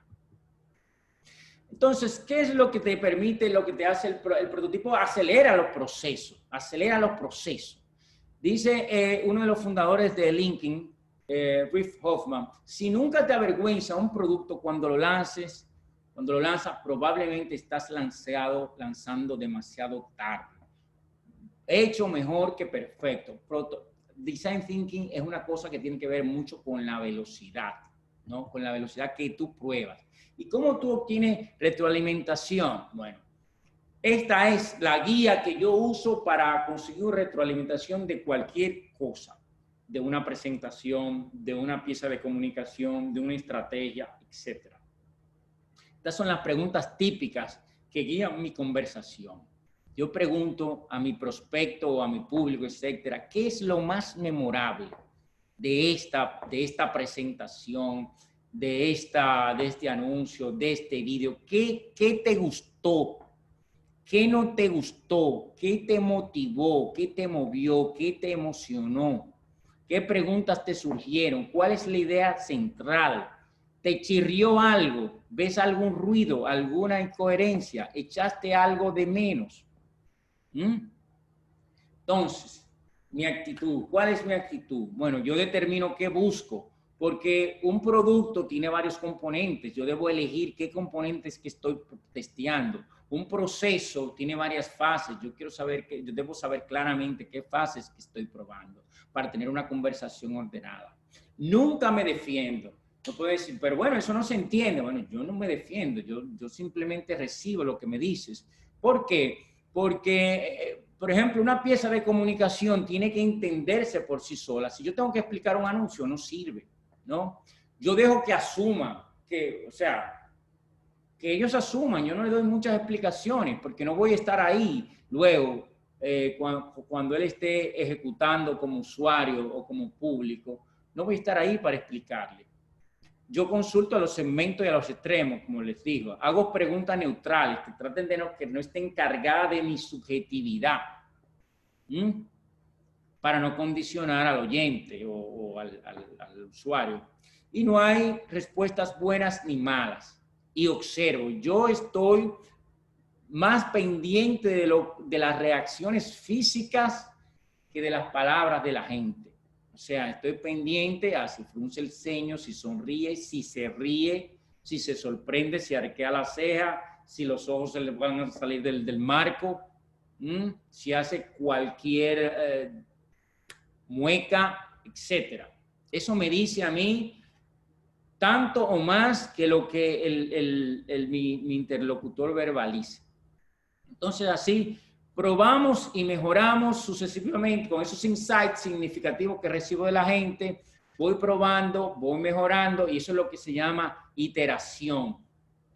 Entonces, ¿qué es lo que te permite, lo que te hace el prototipo? Acelera los procesos, Dice uno de los fundadores de LinkedIn, Reid Hoffman, si nunca te avergüenza un producto cuando lo lanzas, probablemente estás lanzando demasiado tarde. Hecho mejor que perfecto. Design Thinking es una cosa que tiene que ver mucho con la velocidad, ¿no? Con la velocidad que tú pruebas. ¿Y cómo tú obtienes retroalimentación? Bueno, esta es la guía que yo uso para conseguir retroalimentación de cualquier cosa, de una presentación, de una pieza de comunicación, de una estrategia, etc. Estas son las preguntas típicas que guían mi conversación. Yo pregunto a mi prospecto o a mi público, etcétera, ¿qué es lo más memorable de esta presentación, de este anuncio, de este video? ¿Qué te gustó? ¿Qué no te gustó? ¿Qué te motivó? ¿Qué te movió? ¿Qué te emocionó? ¿Qué preguntas te surgieron? ¿Cuál es la idea central? ¿Te chirrió algo? ¿Ves algún ruido? ¿Alguna incoherencia? ¿Echaste algo de menos? Entonces, mi actitud. ¿Cuál es mi actitud? Bueno, yo determino qué busco, porque un producto tiene varios componentes. Yo debo elegir qué componentes que estoy testeando. Un proceso tiene varias fases. Yo debo saber claramente qué fases que estoy probando para tener una conversación ordenada. Nunca me defiendo. No puedo decir, pero bueno, eso no se entiende. Bueno, yo no me defiendo, yo simplemente recibo lo que me dices. ¿Por qué? Porque, por ejemplo, una pieza de comunicación tiene que entenderse por sí sola. Si yo tengo que explicar un anuncio, no sirve, ¿no? Yo dejo que asuman, que, o sea, que ellos asuman, yo no le doy muchas explicaciones, porque no voy a estar ahí luego cuando él esté ejecutando como usuario o como público, no voy a estar ahí para explicarle. Yo consulto a los segmentos y a los extremos, como les digo. Hago preguntas neutrales que traten de que no estén cargadas de mi subjetividad. Para no condicionar al oyente o al usuario. Y no hay respuestas buenas ni malas. Y observo, yo estoy más pendiente de las reacciones físicas que de las palabras de la gente. O sea, estoy pendiente a si frunce el ceño, si sonríe, si se ríe, si se sorprende, si arquea la ceja, si los ojos se le van a salir del marco, si hace cualquier mueca, etc. Eso me dice a mí tanto o más que lo que mi interlocutor verbaliza. Entonces, así probamos y mejoramos sucesivamente con esos insights significativos que recibo de la gente. Voy probando, voy mejorando y eso es lo que se llama iteración.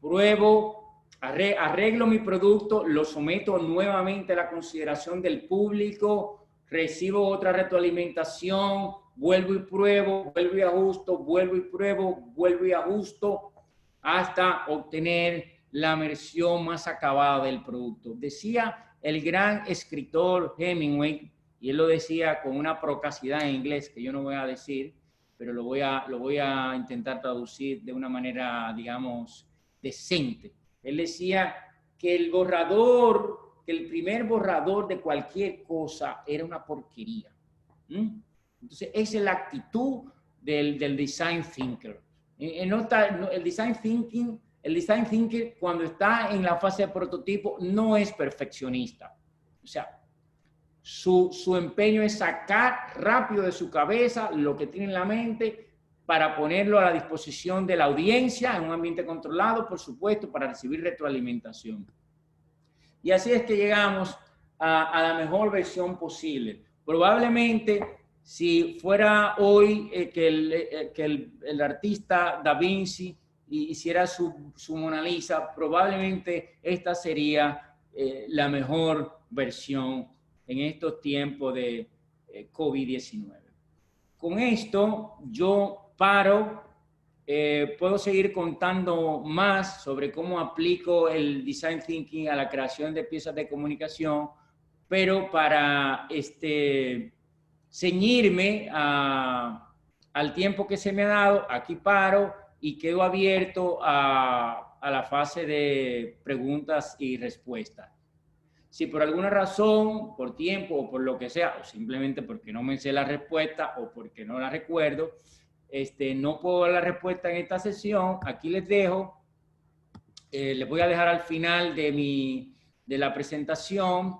Pruebo, arreglo mi producto, lo someto nuevamente a la consideración del público, recibo otra retroalimentación, vuelvo y pruebo, vuelvo y ajusto, vuelvo y pruebo, vuelvo y ajusto hasta obtener la versión más acabada del producto. Decía el gran escritor Hemingway, y él lo decía con una procacidad en inglés que yo no voy a decir, pero lo voy a intentar traducir de una manera, digamos, decente. Él decía que el primer borrador de cualquier cosa era una porquería. Entonces, esa es la actitud del design thinker. El design thinking, cuando está en la fase de prototipo, no es perfeccionista. O sea, su empeño es sacar rápido de su cabeza lo que tiene en la mente para ponerlo a la disposición de la audiencia en un ambiente controlado, por supuesto, para recibir retroalimentación. Y así es que llegamos a la mejor versión posible. Probablemente, si fuera hoy que el artista Da Vinci hiciera su Mona Lisa, probablemente esta sería la mejor versión en estos tiempos de COVID-19. Con esto yo paro. Puedo seguir contando más sobre cómo aplico el design thinking a la creación de piezas de comunicación, pero para ceñirme al tiempo que se me ha dado, aquí paro y quedo abierto a la fase de preguntas y respuestas. Si por alguna razón, por tiempo o por lo que sea, o simplemente porque no me sé la respuesta o porque no la recuerdo, no puedo dar la respuesta en esta sesión, aquí les dejo, les voy a dejar al final de la presentación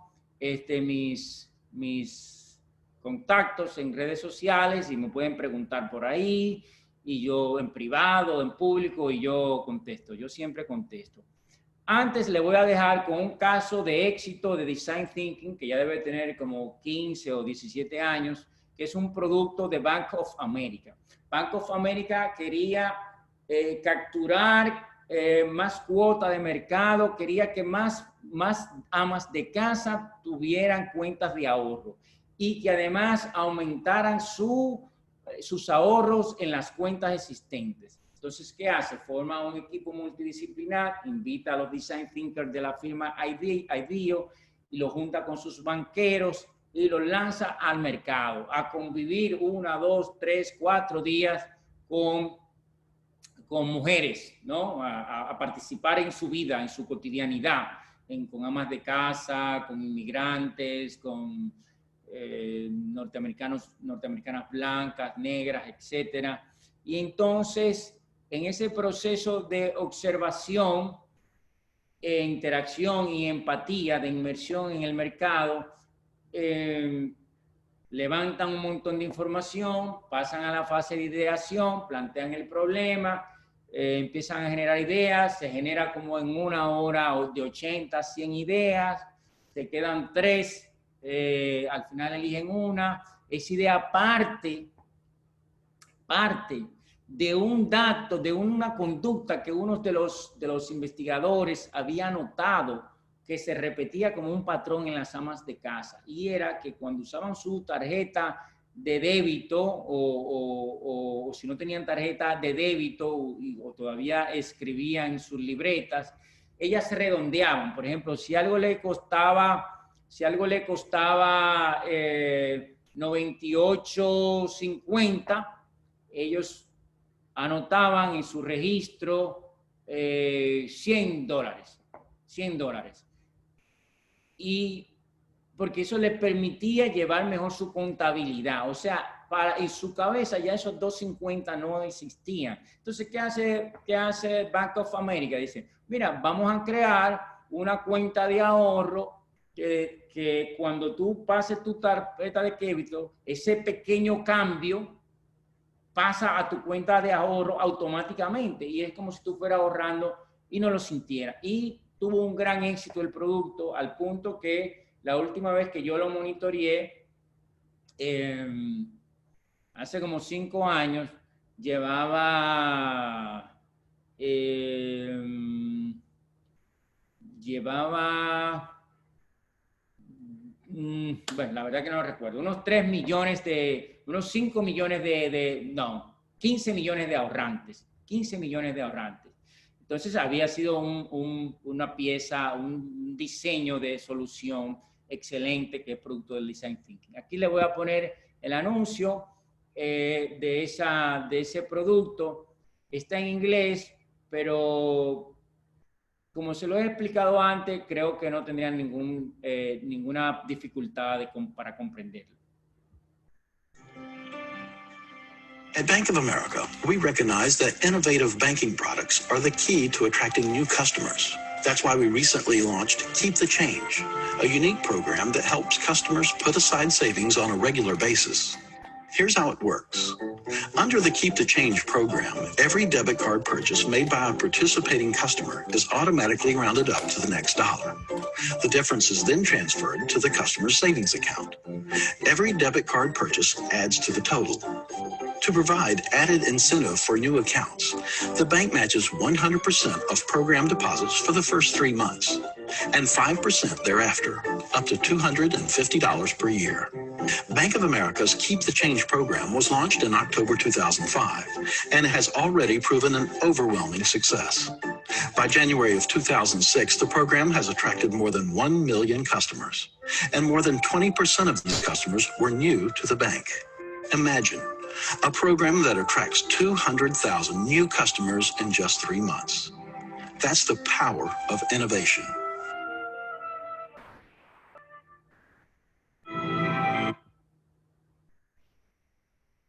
mis contactos en redes sociales y me pueden preguntar por ahí y yo en privado, en público y yo contesto, yo siempre contesto. Antes le voy a dejar con un caso de éxito de Design Thinking que ya debe tener como 15 o 17 años, que es un producto de Bank of America. Bank of America quería capturar más cuota de mercado, quería que más amas de casa tuvieran cuentas de ahorro y que además aumentaran sus ahorros en las cuentas existentes. Entonces, ¿qué hace? Forma un equipo multidisciplinar, invita a los design thinkers de la firma IDEO y los junta con sus banqueros y los lanza al mercado a convivir 1, 2, 3, 4 días con mujeres, ¿no? A participar en su vida, en su cotidianidad, con amas de casa, con inmigrantes, con norteamericanas blancas, negras, etcétera. Y entonces, en ese proceso de observación, interacción y empatía, de inmersión en el mercado, levantan un montón de información, pasan a la fase de ideación, plantean el problema, empiezan a generar ideas, se genera como en una hora de 80 a 100 ideas, se quedan 3, al final eligen una, esa idea parte de un dato, de una conducta que uno de los investigadores había notado que se repetía como un patrón en las amas de casa, y era que cuando usaban su tarjeta de débito o si no tenían tarjeta de débito o todavía escribían en sus libretas, ellas se redondeaban. Por ejemplo, si algo le costaba 98.50, ellos anotaban en su registro $100. Y porque eso les permitía llevar mejor su contabilidad. O sea, en su cabeza ya esos 250 no existían. Entonces, ¿qué hace Bank of America? Dice, mira, vamos a crear una cuenta de ahorro que cuando tú pases tu tarjeta de débito, ese pequeño cambio pasa a tu cuenta de ahorro automáticamente, y es como si tú fueras ahorrando y no lo sintieras. Y tuvo un gran éxito el producto, al punto que la última vez que yo lo monitoreé, hace como 5 años, llevaba bueno, la verdad que no lo recuerdo, unos 3 millones unos 5 millones no, 15 millones de ahorrantes, 15 millones de ahorrantes. Entonces había sido una pieza, un diseño de solución excelente que es producto del Design Thinking. Aquí le voy a poner el anuncio de ese producto. Está en inglés, pero como se lo he explicado antes, creo que no tendrían ninguna dificultad para comprenderlo. At Bank of America, we recognize that innovative banking products are the key to attracting new customers. That's why we recently launched Keep the Change, a unique program that helps customers put aside savings on a regular basis. Here's how it works. Under the Keep the Change program, every debit card purchase made by a participating customer is automatically rounded up to the next dollar. The difference is then transferred to the customer's savings account. Every debit card purchase adds to the total. To provide added incentive for new accounts, the bank matches 100% of program deposits for the first 3 months and 5% thereafter, up to $250 per year. Bank of America's Keep the Change program was launched in October 2005 and has already proven an overwhelming success. By January of 2006, the program has attracted more than 1 million customers, and more than 20% of these customers were new to the bank. Imagine a program that attracts 200,000 new customers in just 3 months. That's the power of innovation.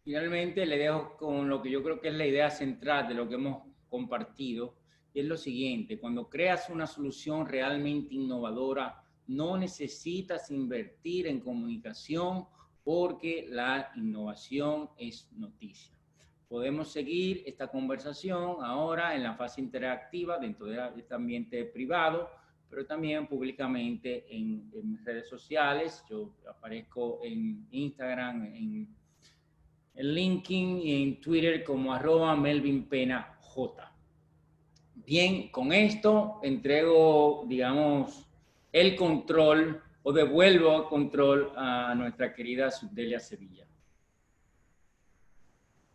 Finalmente le dejo con lo que yo creo que es la idea central de lo que hemos compartido, y es lo siguiente: cuando creas una solución realmente innovadora, no necesitas invertir en comunicación, porque la innovación es noticia. Podemos seguir esta conversación ahora en la fase interactiva dentro de este ambiente privado, pero también públicamente en redes sociales. Yo aparezco en Instagram, en LinkedIn y en Twitter como @MelvinPenaJ. Bien, con esto entrego, digamos, el control, o devuelvo el control a nuestra querida Subdelia Sevilla.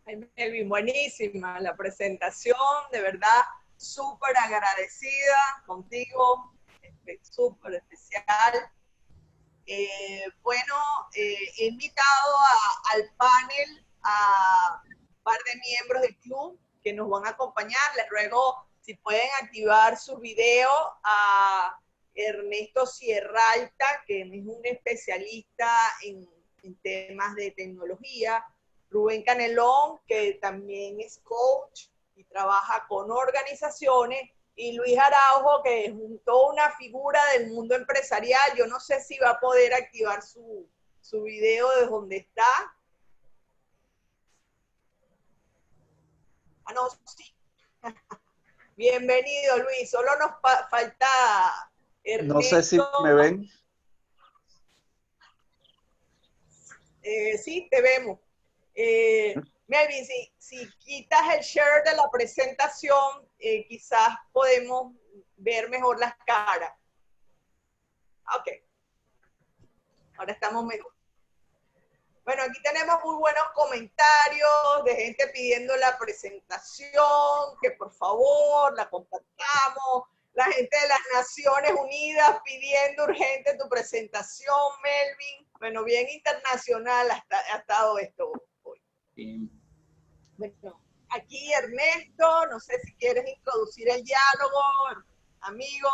Ay, Melvin, buenísima la presentación, de verdad, súper agradecida contigo, súper especial. Bueno, he invitado al panel a un par de miembros del club que nos van a acompañar. Les ruego si pueden activar su video, a Ernesto Sierralta, que es un especialista en temas de tecnología, Rubén Canelón, que también es coach y trabaja con organizaciones, y Luis Araujo, que es toda una figura del mundo empresarial. Yo no sé si va a poder activar su su video de donde está. Ah, no, sí. Bienvenido, Luis. Solo nos falta Ernesto. No sé si me ven. Sí, te vemos. Melvin, si quitas el share de la presentación, quizás podemos ver mejor las caras. Ok. Ahora estamos mejor. Bueno, aquí tenemos muy buenos comentarios de gente pidiendo la presentación, que por favor la compartamos. La gente de las Naciones Unidas pidiendo urgente tu presentación, Melvin. Bueno, bien internacional ha estado esto hoy. Bien. Bueno, aquí Ernesto, no sé si quieres introducir el diálogo, amigo.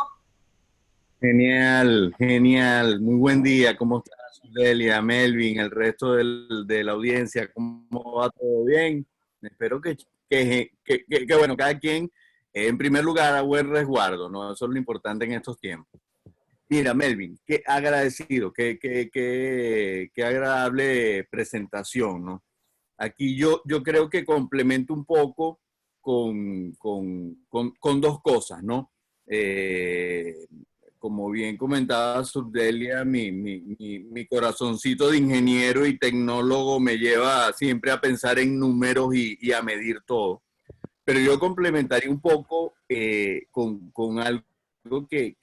Genial, genial. Muy buen día. ¿Cómo estás, Delia, Melvin, el resto de la audiencia? ¿Cómo va todo bien? Espero que bueno, cada quien, en primer lugar, a buen resguardo, ¿no? Eso es lo importante en estos tiempos. Mira, Melvin, qué agradecido, qué agradable presentación, ¿no? Aquí yo creo que complemento un poco con dos cosas, ¿no? Como bien comentaba Subdelia, mi corazoncito de ingeniero y tecnólogo me lleva siempre a pensar en números y a medir todo. Pero yo complementaría un poco con algo que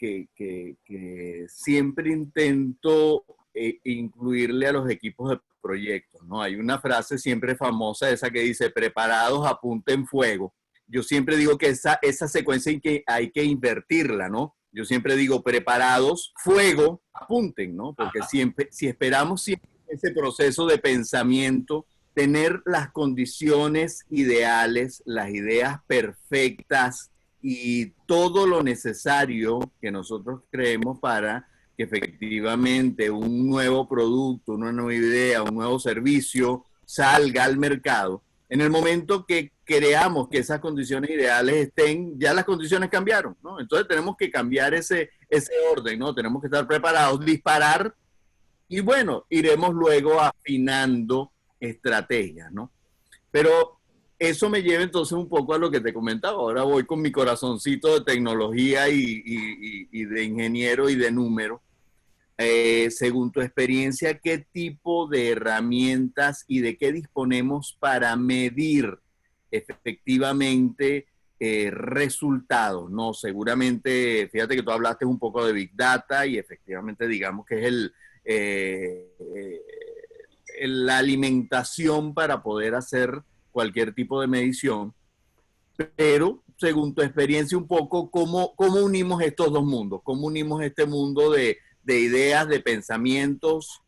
siempre intento incluirle a los equipos de proyectos, ¿no? Hay una frase siempre famosa, esa que dice, preparados, apunten fuego. Yo siempre digo que esa secuencia hay que invertirla, ¿no? Yo siempre digo, preparados, fuego, apunten, ¿no? Porque siempre, si esperamos siempre ese proceso de pensamiento, tener las condiciones ideales, las ideas perfectas y todo lo necesario que nosotros creemos para que efectivamente un nuevo producto, una nueva idea, un nuevo servicio salga al mercado. En el momento que creamos que esas condiciones ideales estén, ya las condiciones cambiaron, ¿no? Entonces tenemos que cambiar ese orden, ¿no? Tenemos que estar preparados, disparar y bueno, iremos luego afinando estrategias, ¿no? Pero eso me lleva entonces un poco a lo que te comentaba. Ahora voy con mi corazoncito de tecnología y de ingeniero y de número. Según tu experiencia, ¿qué tipo de herramientas y de qué disponemos para medir efectivamente resultados? No, seguramente, fíjate que tú hablaste un poco de Big Data y efectivamente digamos que es la alimentación para poder hacer cualquier tipo de medición, pero según tu experiencia un poco, ¿cómo unimos estos dos mundos? ¿Cómo unimos este mundo de ideas, de pensamientos,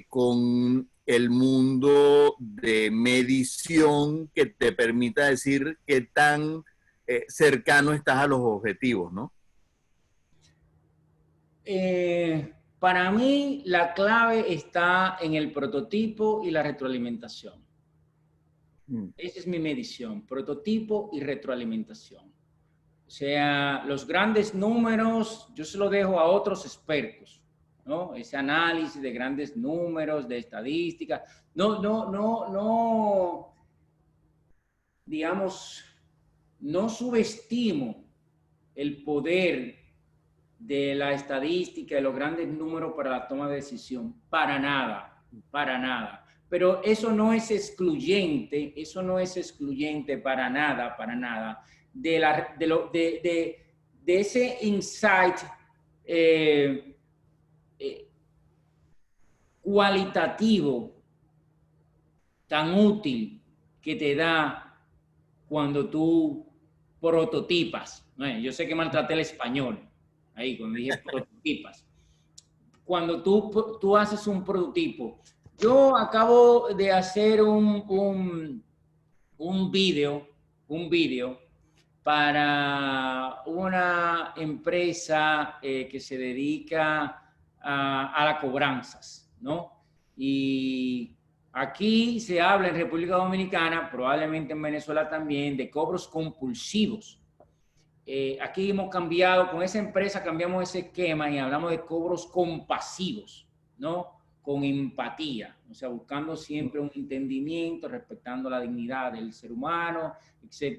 con el mundo de medición que te permita decir qué tan cercano estás a los objetivos, ¿no? Para mí, la clave está en el prototipo y la retroalimentación. Esa es mi medición, prototipo y retroalimentación. O sea, los grandes números, yo se lo dejo a otros expertos, ¿no? Ese análisis de grandes números, de estadística. Digamos, no subestimo el poder de la estadística, de los grandes números para la toma de decisión. Para nada, para nada. Pero eso no es excluyente para nada, de ese insight cualitativo tan útil que te da cuando tú prototipas. Yo sé que maltraté el español, ahí cuando dije prototipas. Cuando tú haces un prototipo. Yo acabo de hacer un video para una empresa que se dedica a las cobranzas, ¿no? Y aquí se habla en República Dominicana, probablemente en Venezuela también, de cobros compulsivos. Aquí hemos cambiado, con esa empresa cambiamos ese esquema y hablamos de cobros compasivos, ¿no? con empatía, o sea, buscando siempre un entendimiento, respetando la dignidad del ser humano,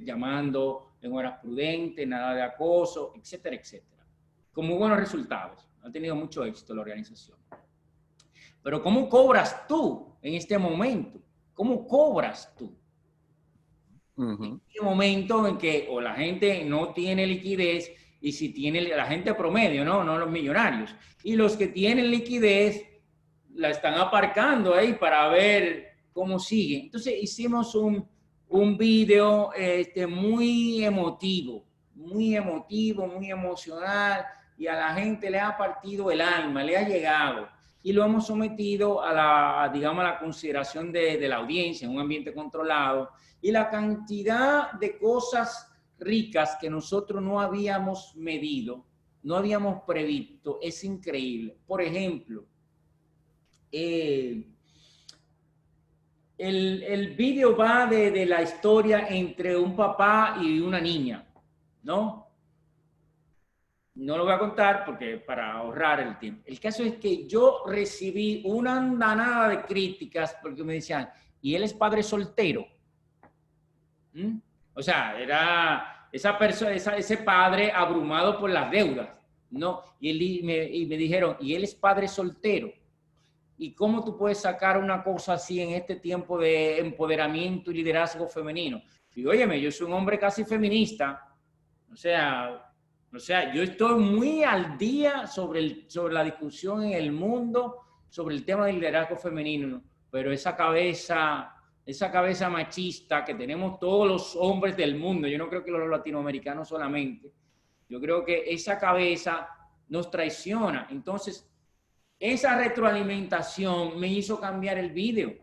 llamando en horas prudentes, nada de acoso, etcétera, etcétera. Con muy buenos resultados. Ha tenido mucho éxito la organización. Pero ¿cómo cobras tú en este momento? ¿Cómo cobras tú? En este momento en que o la gente no tiene liquidez, y si tiene la gente promedio, no los millonarios, y los que tienen liquidez la están aparcando ahí para ver cómo sigue. Entonces hicimos un video muy emotivo, muy emocional, y a la gente le ha partido el alma, le ha llegado. Y lo hemos sometido a la consideración de la audiencia en un ambiente controlado. Y la cantidad de cosas ricas que nosotros no habíamos medido, no habíamos previsto, es increíble. Por ejemplo, el vídeo va de la historia entre un papá y una niña, ¿no? No lo voy a contar porque para ahorrar el tiempo. El caso es que yo recibí una andanada de críticas porque me decían, ¿y él es padre soltero? ¿Mm? O sea, era esa persona, ese padre abrumado por las deudas, ¿no? Y me dijeron, ¿y él es padre soltero? ¿Y cómo tú puedes sacar una cosa así en este tiempo de empoderamiento y liderazgo femenino? Y óyeme, yo soy un hombre casi feminista, o sea, yo estoy muy al día sobre la discusión en el mundo sobre el tema del liderazgo femenino, pero esa cabeza machista que tenemos todos los hombres del mundo, yo no creo que los latinoamericanos solamente, yo creo que esa cabeza nos traiciona. Entonces, esa retroalimentación me hizo cambiar el video.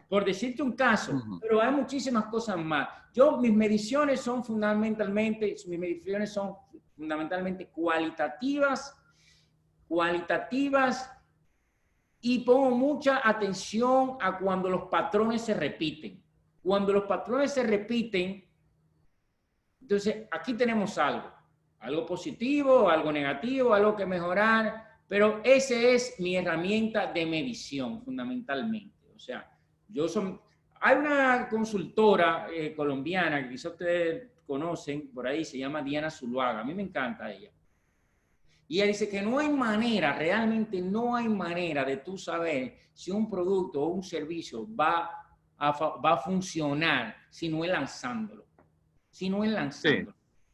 Por decirte un caso, pero hay muchísimas cosas más. Mis mediciones son fundamentalmente cualitativas, y pongo mucha atención a cuando los patrones se repiten. Cuando los patrones se repiten, entonces aquí tenemos algo positivo, algo negativo, algo que mejorar, pero esa es mi herramienta de medición fundamentalmente. O sea, hay una consultora colombiana que quizás ustedes conocen por ahí, se llama Diana Zuluaga. A mí me encanta ella. Y ella dice que no hay manera, realmente no hay manera de tú saber si un producto o un servicio va a funcionar si no es lanzándolo. Sí.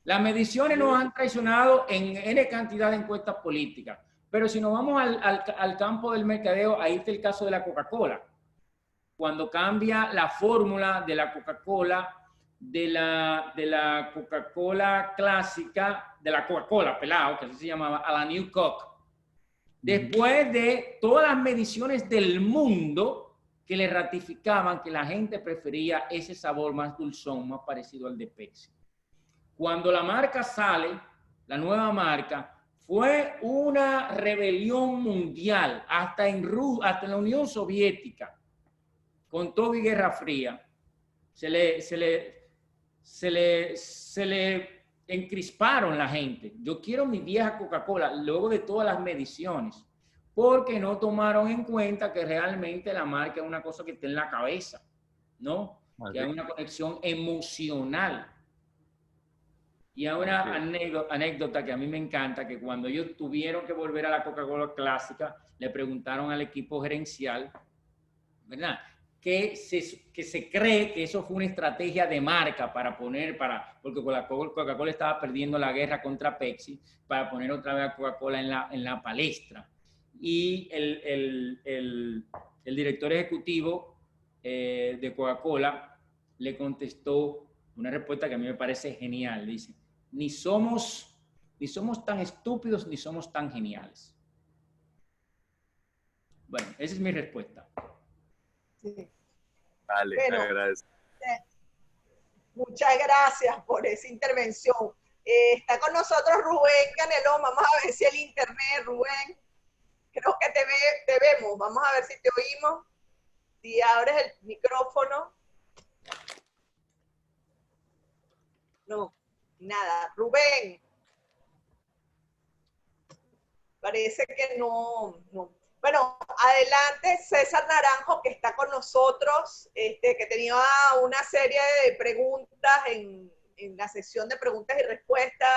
Las mediciones nos han traicionado en N cantidad de encuestas políticas. Pero si nos vamos al campo del mercadeo, ahí está el caso de la Coca-Cola. Cuando cambia la fórmula de la Coca-Cola, de la Coca-Cola clásica, de la Coca-Cola pelado, que así se llamaba, a la New Coke. Después de todas las mediciones del mundo que le ratificaban que la gente prefería ese sabor más dulzón, más parecido al de Pepsi. Cuando la marca sale, la nueva marca, fue una rebelión mundial, hasta en la Unión Soviética, con todo y Guerra Fría, se le encrisparon la gente. Yo quiero mi vieja Coca-Cola, luego de todas las mediciones, porque no tomaron en cuenta que realmente la marca es una cosa que está en la cabeza, ¿no? Que hay una conexión emocional. Y hay una anécdota que a mí me encanta, que cuando ellos tuvieron que volver a la Coca-Cola clásica, le preguntaron al equipo gerencial, ¿verdad?, que se cree que eso fue una estrategia de marca porque Coca-Cola estaba perdiendo la guerra contra Pepsi, para poner otra vez a Coca-Cola en la palestra. Y el director ejecutivo de Coca-Cola le contestó una respuesta que a mí me parece genial. Dice, ni somos tan estúpidos ni somos tan geniales. Bueno, esa es mi respuesta. Sí. Vale, bueno, agradezco. Muchas gracias por esa intervención. Está con nosotros Rubén Canelón. Vamos a ver si el internet, Rubén, creo que te vemos. Vamos a ver si te oímos. Si abres el micrófono. No, nada. Rubén. Parece que no. Bueno, adelante César Naranjo, que está con nosotros, que tenía una serie de preguntas en la sesión de preguntas y respuestas.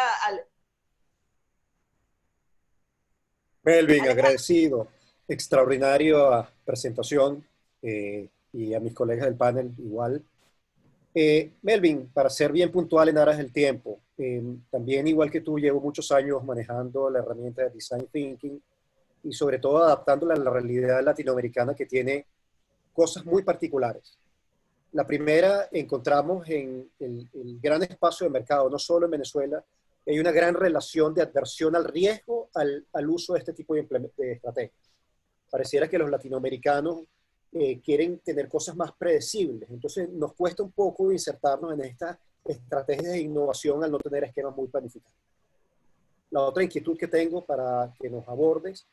Melvin, Alejandro. agradecido. Extraordinaria presentación y a mis colegas del panel igual. Melvin, para ser bien puntual en aras del tiempo, también igual que tú llevo muchos años manejando la herramienta de Design Thinking y sobre todo adaptándola a la realidad latinoamericana que tiene cosas muy particulares. La primera, encontramos en el gran espacio de mercado, no solo en Venezuela, hay una gran relación de adversión al riesgo al uso de este tipo de estrategias. Pareciera que los latinoamericanos quieren tener cosas más predecibles, entonces nos cuesta un poco insertarnos en estas estrategias de innovación al no tener esquemas muy planificados. La otra inquietud que tengo para que nos abordes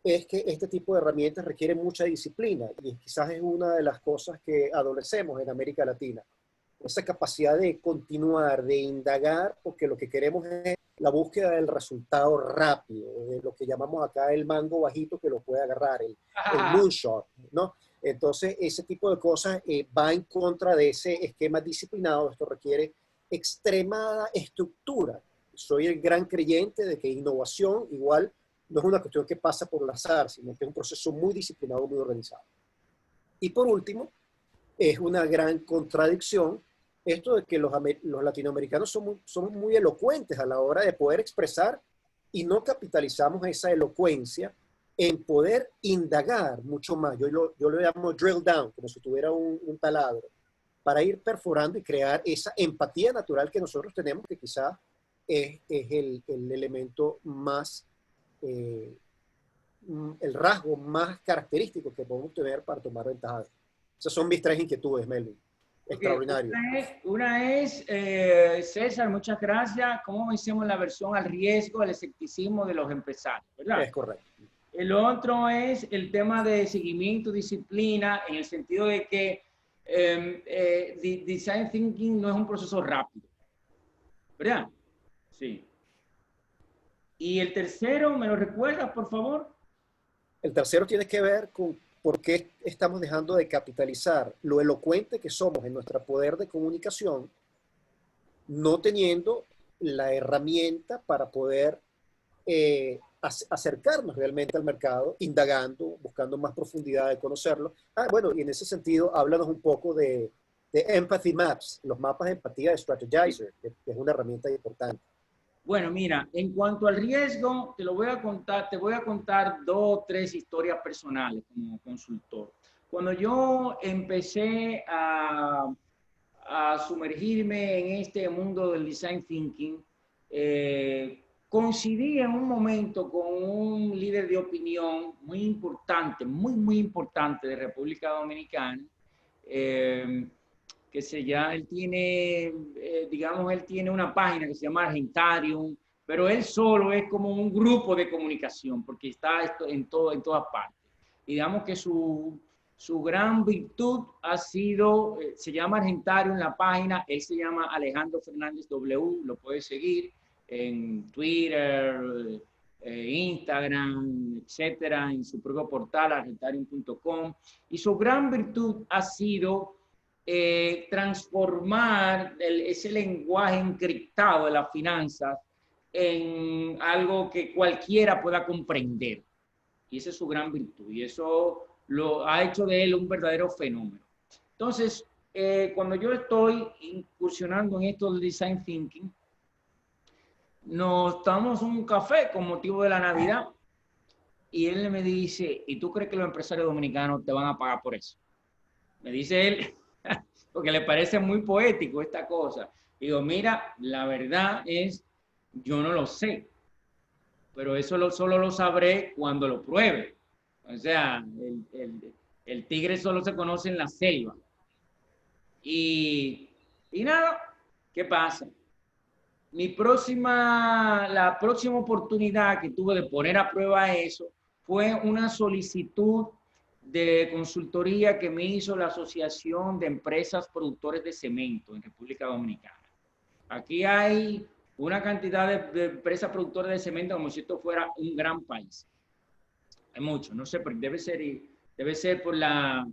es que este tipo de herramientas requieren mucha disciplina y quizás es una de las cosas que adolecemos en América Latina. Esa capacidad de continuar, de indagar, porque lo que queremos es la búsqueda del resultado rápido, de lo que llamamos acá el mango bajito que lo puede agarrar, el moonshot, ¿no? Entonces, ese tipo de cosas va en contra de ese esquema disciplinado. Esto requiere extremada estructura. Soy el gran creyente de que innovación igual no es una cuestión que pasa por el azar, sino que es un proceso muy disciplinado, muy organizado. Y por último, es una gran contradicción esto de que los latinoamericanos somos muy elocuentes a la hora de poder expresar y no capitalizamos esa elocuencia en poder indagar mucho más. Yo lo llamo drill down, como si tuviera un taladro, para ir perforando y crear esa empatía natural que nosotros tenemos, que quizás es el elemento más el rasgo más característico que podemos tener para tomar ventaja. Esas son mis tres inquietudes, Melvin. Extraordinario. Una es César, muchas gracias. ¿Cómo vencemos la versión al riesgo, al escepticismo de los empresarios? ¿Verdad? Es correcto. El otro es el tema de seguimiento, disciplina, en el sentido de que Design Thinking no es un proceso rápido. ¿Verdad? Sí. Y el tercero, ¿me lo recuerdas, por favor? El tercero tiene que ver con por qué estamos dejando de capitalizar lo elocuente que somos en nuestro poder de comunicación, no teniendo la herramienta para poder acercarnos realmente al mercado, indagando, buscando más profundidad de conocerlo. Bueno, y en ese sentido, háblanos un poco de Empathy Maps, los mapas de empatía de Strategizer, que es una herramienta importante. Bueno, mira, en cuanto al riesgo, te voy a contar 2 o 3 historias personales como consultor. Cuando yo empecé a sumergirme en este mundo del design thinking, coincidí en un momento con un líder de opinión muy importante, muy importante de República Dominicana, que él tiene, digamos, él tiene una página que se llama Argentarium, pero él solo es como un grupo de comunicación, porque está en todas partes. Y digamos que su gran virtud ha sido, se llama Argentarium en la página, él se llama Alejandro Fernández W, lo puedes seguir en Twitter, Instagram, etcétera, en su propio portal, argentarium.com. Y su gran virtud ha sido transformar ese lenguaje encriptado de las finanzas en algo que cualquiera pueda comprender. Y esa es su gran virtud. Y eso lo ha hecho de él un verdadero fenómeno. Entonces, cuando yo estoy incursionando en esto del design thinking, nos tomamos un café con motivo de la Navidad y él me dice, ¿y tú crees que los empresarios dominicanos te van a pagar por eso? Me dice él, porque le parece muy poético esta cosa. Digo, mira, la verdad es, yo no lo sé, pero eso solo lo sabré cuando lo pruebe. O sea, el tigre solo se conoce en la selva. Y nada, ¿qué pasa? La próxima oportunidad que tuve de poner a prueba eso fue una solicitud de consultoría que me hizo la Asociación de Empresas Productores de Cemento en República Dominicana. Aquí hay una cantidad de empresas productoras de cemento como si esto fuera un gran país. hay muchos, no sé, pero debe ser por la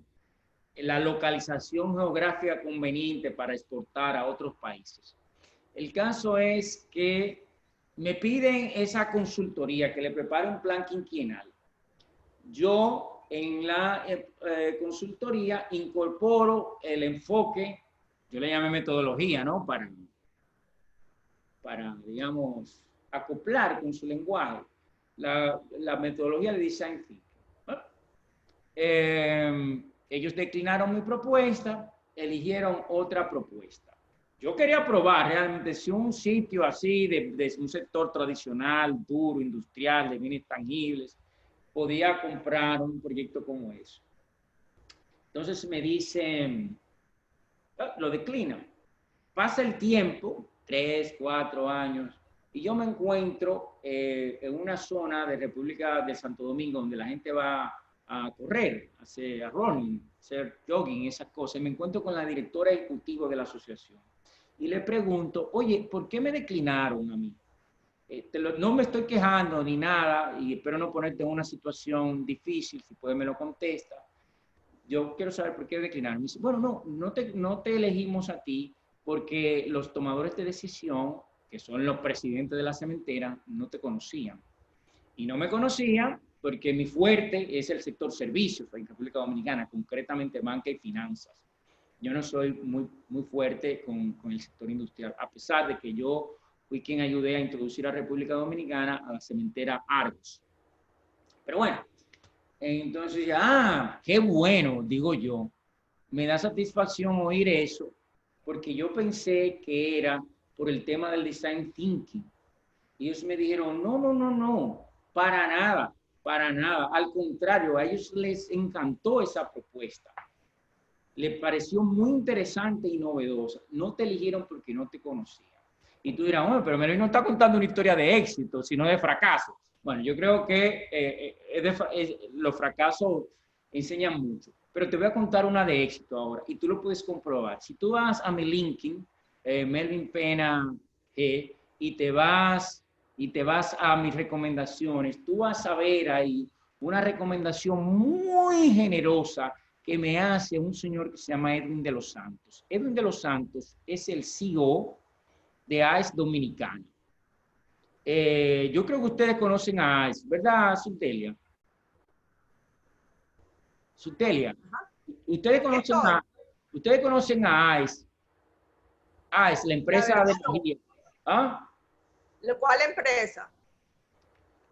localización geográfica conveniente para exportar a otros países. El caso es que me piden esa consultoría, que le prepare un plan quinquenal. Yo en la consultoría incorporo el enfoque, yo le llamé metodología, ¿no? Para digamos, acoplar con su lenguaje la metodología de design thinking. Ellos declinaron mi propuesta, eligieron otra propuesta. Yo quería probar realmente si un sitio así, de un sector tradicional, duro, industrial, de bienes tangibles, podía comprar un proyecto como eso. Entonces me dicen, lo declinan. Pasa el tiempo, 3, 4 años, y yo me encuentro en una zona de República de Santo Domingo donde la gente va a correr, a hacer running, hacer jogging, esas cosas. Y me encuentro con la directora ejecutiva de la asociación y le pregunto, oye, ¿por qué me declinaron a mí? No me estoy quejando ni nada y espero no ponerte en una situación difícil, si puede me lo contesta. Yo quiero saber por qué declinaron. Me dice, bueno, no te elegimos a ti porque los tomadores de decisión, que son los presidentes de la cementera, no te conocían. Y no me conocían porque mi fuerte es el sector servicios en República Dominicana, concretamente banca y finanzas. Yo no soy muy fuerte con el sector industrial, a pesar de que yo fui quien ayudé a introducir a República Dominicana a la cementera Argos. Pero bueno, entonces ya, qué bueno, digo yo. Me da satisfacción oír eso, porque yo pensé que era por el tema del design thinking. Y ellos me dijeron, no, para nada. Al contrario, a ellos les encantó esa propuesta. Les pareció muy interesante y novedosa. No te eligieron porque no te conocían. Y tú dirás, bueno, pero Melvin no está contando una historia de éxito, sino de fracaso. Bueno, yo creo que los fracasos enseñan mucho. Pero te voy a contar una de éxito ahora y tú lo puedes comprobar. Si tú vas a mi LinkedIn, Melvin Pena, y te vas a mis recomendaciones, tú vas a ver ahí una recomendación muy generosa que me hace un señor que se llama Edwin de los Santos. Edwin de los Santos es el CEO de AES Dominicana. Yo creo que ustedes conocen a AES, ¿verdad, Sutelia? Sutelia, ustedes conocen a AES. AES, la empresa de energía. ¿Ah? ¿Cuál empresa?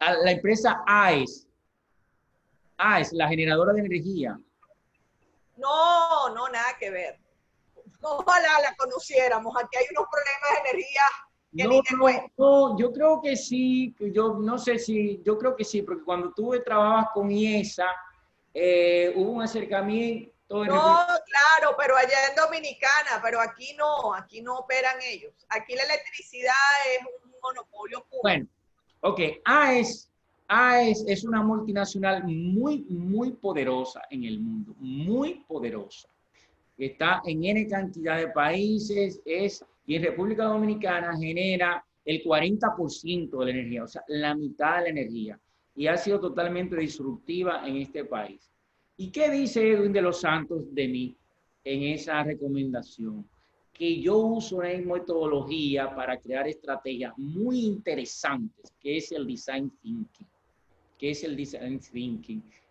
La empresa AES. AES, la generadora de energía. No, nada que ver. Ojalá la conociéramos. Aquí hay unos problemas de energía. No, yo creo que sí. Yo no sé si, yo creo que sí, porque cuando tú trabajabas con IESA, hubo un acercamiento. No, claro, pero allá en Dominicana, pero aquí no operan ellos. Aquí la electricidad es un monopolio público. Bueno, ok, AES es una multinacional muy poderosa en el mundo, muy poderosa. Está en N cantidad de países, y en República Dominicana genera el 40% de la energía, o sea, la mitad de la energía, y ha sido totalmente disruptiva en este país. ¿Y qué dice Edwin de los Santos de mí en esa recomendación? Que yo uso una metodología para crear estrategias muy interesantes, que es el design thinking,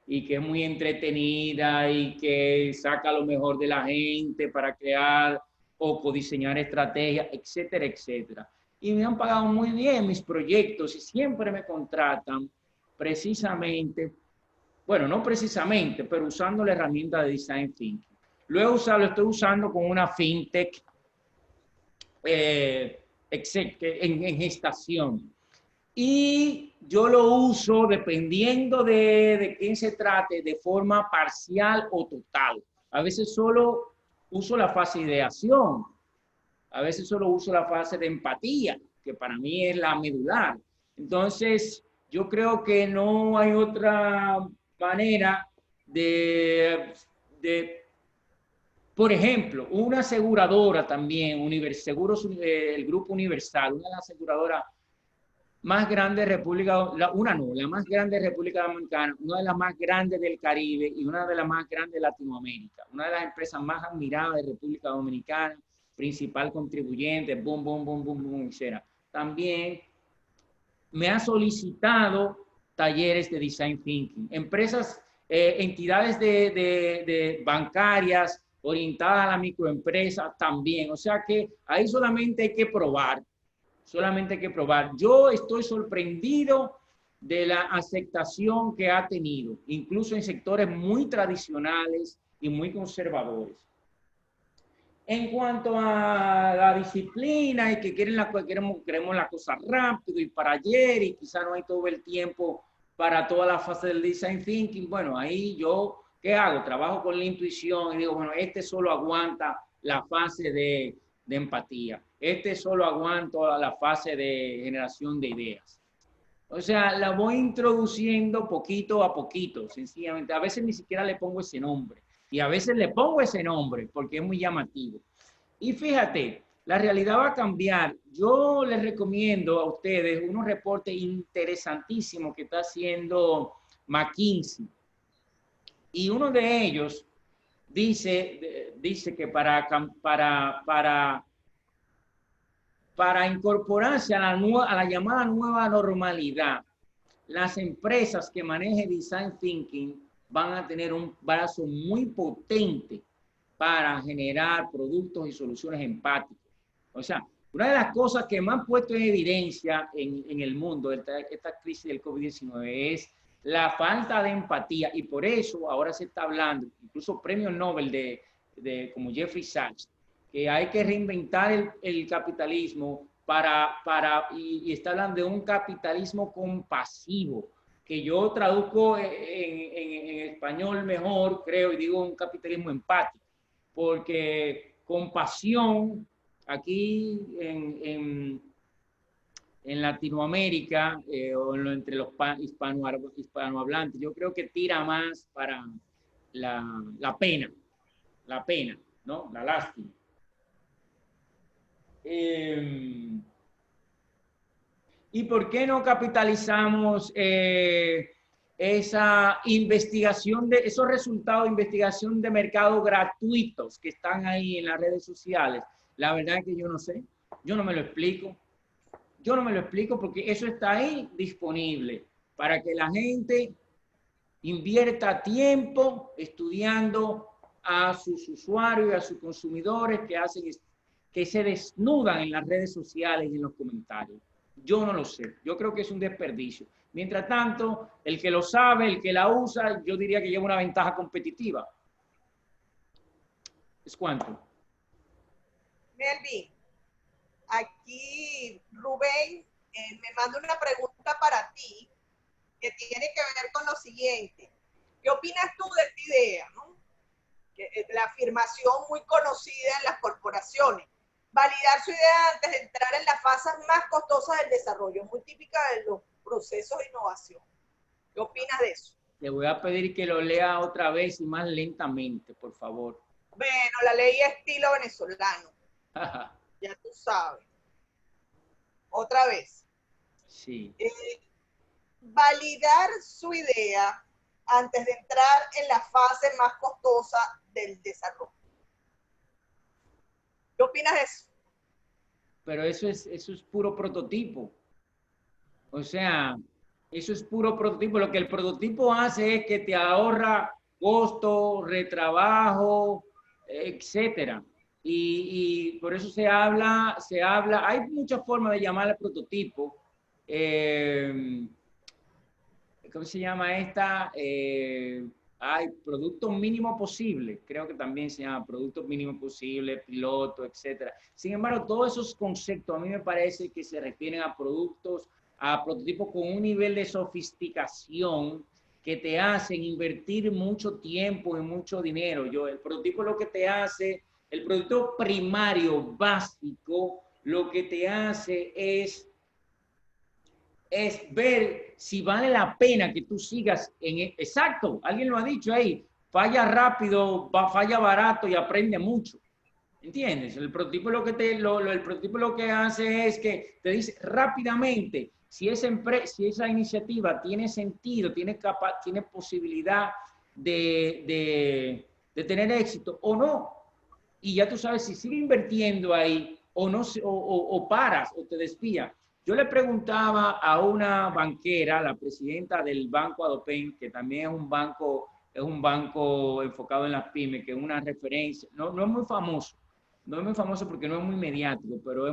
y que es muy entretenida y que saca lo mejor de la gente para crear o codiseñar estrategias, etcétera, etcétera. Y me han pagado muy bien mis proyectos y siempre me contratan precisamente, bueno, no precisamente, pero usando la herramienta de design thinking. Lo estoy usando con una fintech en gestación. Y yo lo uso dependiendo de quién se trate, de forma parcial o total. A veces solo uso la fase de ideación, a veces solo uso la fase de empatía, que para mí es la medular. Entonces, yo creo que no hay otra manera por ejemplo, una aseguradora también, Seguros, el Grupo Universal, una aseguradora más grande de República, la más grande de República Dominicana, una de las más grandes del Caribe y una de las más grandes de Latinoamérica. Una de las empresas más admiradas de República Dominicana, principal contribuyente, boom, boom, boom, boom, boom, etc. También me ha solicitado talleres de Design Thinking. Empresas, entidades de bancarias orientadas a la microempresa también. O sea que ahí solamente hay que probar. Solamente hay que probar. Yo estoy sorprendido de la aceptación que ha tenido, incluso en sectores muy tradicionales y muy conservadores. En cuanto a la disciplina y que queremos la cosa rápido y para ayer y quizá no hay todo el tiempo para toda la fase del design thinking, bueno, ahí yo, ¿qué hago? Trabajo con la intuición y digo, bueno, este solo aguanta la fase de empatía. Este solo aguanta la fase de generación de ideas. O sea, la voy introduciendo poquito a poquito, sencillamente. A veces ni siquiera le pongo ese nombre. Y a veces le pongo ese nombre porque es muy llamativo. Y fíjate, la realidad va a cambiar. Yo les recomiendo a ustedes unos reportes interesantísimos que está haciendo McKinsey. Y uno de ellos dice que para incorporarse a la llamada nueva normalidad, las empresas que manejen Design Thinking van a tener un brazo muy potente para generar productos y soluciones empáticas. O sea, una de las cosas que más han puesto en evidencia en el mundo, esta crisis del COVID-19, es la falta de empatía, y por eso ahora se está hablando, incluso premios Nobel como Jeffrey Sachs, que hay que reinventar el capitalismo y está hablando de un capitalismo compasivo, que yo traduzco en español mejor, creo, y digo un capitalismo empático, porque compasión aquí en Latinoamérica o entre los hispanohablantes, yo creo que tira más para la pena, ¿no? La lástima. ¿Y por qué no capitalizamos esa investigación, esos resultados de investigación de mercado gratuitos que están ahí en las redes sociales? La verdad es que yo no sé, yo no me lo explico. Yo no me lo explico porque eso está ahí disponible para que la gente invierta tiempo estudiando a sus usuarios y a sus consumidores que se desnudan en las redes sociales y en los comentarios. Yo no lo sé. Yo creo que es un desperdicio. Mientras tanto, el que lo sabe, el que la usa, yo diría que lleva una ventaja competitiva. ¿Es cuánto? Melvin, aquí Rubén me manda una pregunta para ti que tiene que ver con lo siguiente. ¿Qué opinas tú de esta idea, ¿no? La afirmación muy conocida en las corporaciones. Validar su idea antes de entrar en las fases más costosas del desarrollo, muy típica de los procesos de innovación. ¿Qué opinas de eso? Le voy a pedir que lo lea otra vez y más lentamente, por favor. Bueno, la ley estilo venezolano. Ya tú sabes. Otra vez. Sí. Validar su idea antes de entrar en la fase más costosa del desarrollo. ¿Qué opinas de eso? Pero eso es puro prototipo. O sea, eso es puro prototipo. Lo que el prototipo hace es que te ahorra costo, retrabajo, etcétera. Y por eso se habla, hay muchas formas de llamar al prototipo. ¿Cómo se llama esta? Hay producto mínimo posible, creo que también se llama producto mínimo posible, piloto, etcétera. Sin embargo, todos esos conceptos a mí me parece que se refieren a prototipos con un nivel de sofisticación que te hacen invertir mucho tiempo y mucho dinero. El prototipo lo que te hace, el producto primario básico, lo que te hace es ver si vale la pena que tú sigas exacto, alguien lo ha dicho ahí, falla rápido, falla barato y aprende mucho. ¿Entiendes? El prototipo el prototipo lo que hace es que te dice rápidamente si esa iniciativa tiene sentido, tiene posibilidad de tener éxito o no. Y ya tú sabes si sigue invirtiendo ahí o no, o paras o te desvías. Yo le preguntaba a una banquera, la presidenta del Banco Adopen, que también es un banco enfocado en las pymes, que es una referencia, no es muy famoso, no es muy famoso porque no es muy mediático, pero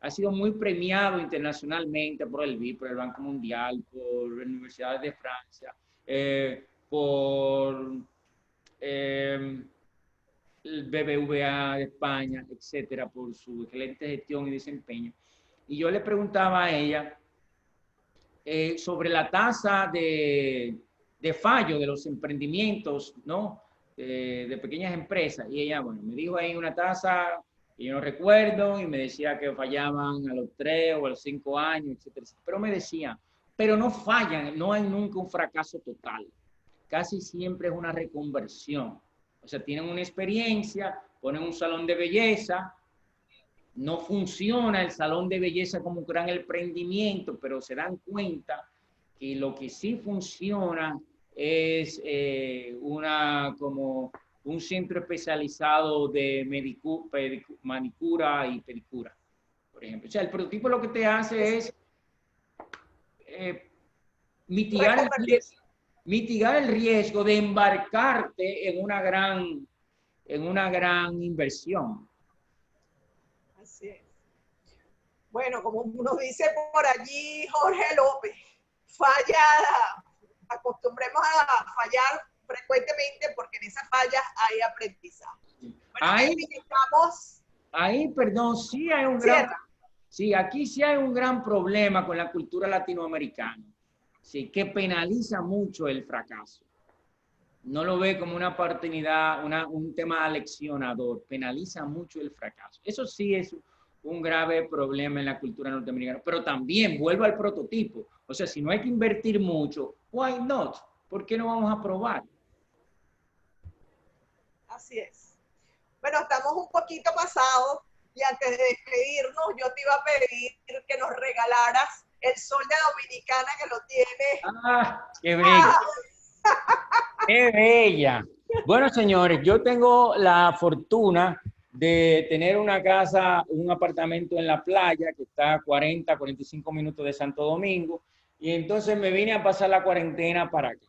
ha sido muy premiado internacionalmente por el BID, por el Banco Mundial, por universidades de Francia, por el BBVA de España, etcétera, por su excelente gestión y desempeño. Y yo le preguntaba a ella sobre la tasa de fallo de los emprendimientos, ¿no? De pequeñas empresas. Y ella, bueno, me dijo ahí una tasa que yo no recuerdo y me decía que fallaban a los 3 o a los 5 años, etcétera. Pero me decía, pero no fallan, no hay nunca un fracaso total. Casi siempre es una reconversión. O sea, tienen una experiencia, ponen un salón de belleza, no funciona el salón de belleza como un gran emprendimiento, pero se dan cuenta que lo que sí funciona es como un centro especializado de manicura y pedicura, por ejemplo. O sea, el prototipo lo que te hace es mitigar el riesgo de embarcarte en una gran inversión. Así es. Bueno, como uno dice por allí, Jorge López, acostumbremos a fallar frecuentemente porque en esas fallas hay aprendizaje. Bueno, perdón, sí hay aquí sí hay un gran problema con la cultura latinoamericana, sí, que penaliza mucho el fracaso. No lo ve como una oportunidad, un tema aleccionador, penaliza mucho el fracaso. Eso sí es un grave problema en la cultura norteamericana, pero también vuelvo al prototipo. O sea, si no hay que invertir mucho, why not? ¿Por qué no vamos a probar? Así es. Bueno, estamos un poquito pasados y antes de despedirnos, yo te iba a pedir que nos regalaras el sol de Dominicana que lo tiene. ¡Ah, qué bella! ¡Qué bella! Bueno, señores, yo tengo la fortuna de tener una casa, un apartamento en la playa que está a 45 minutos de Santo Domingo, y entonces me vine a pasar la cuarentena para acá.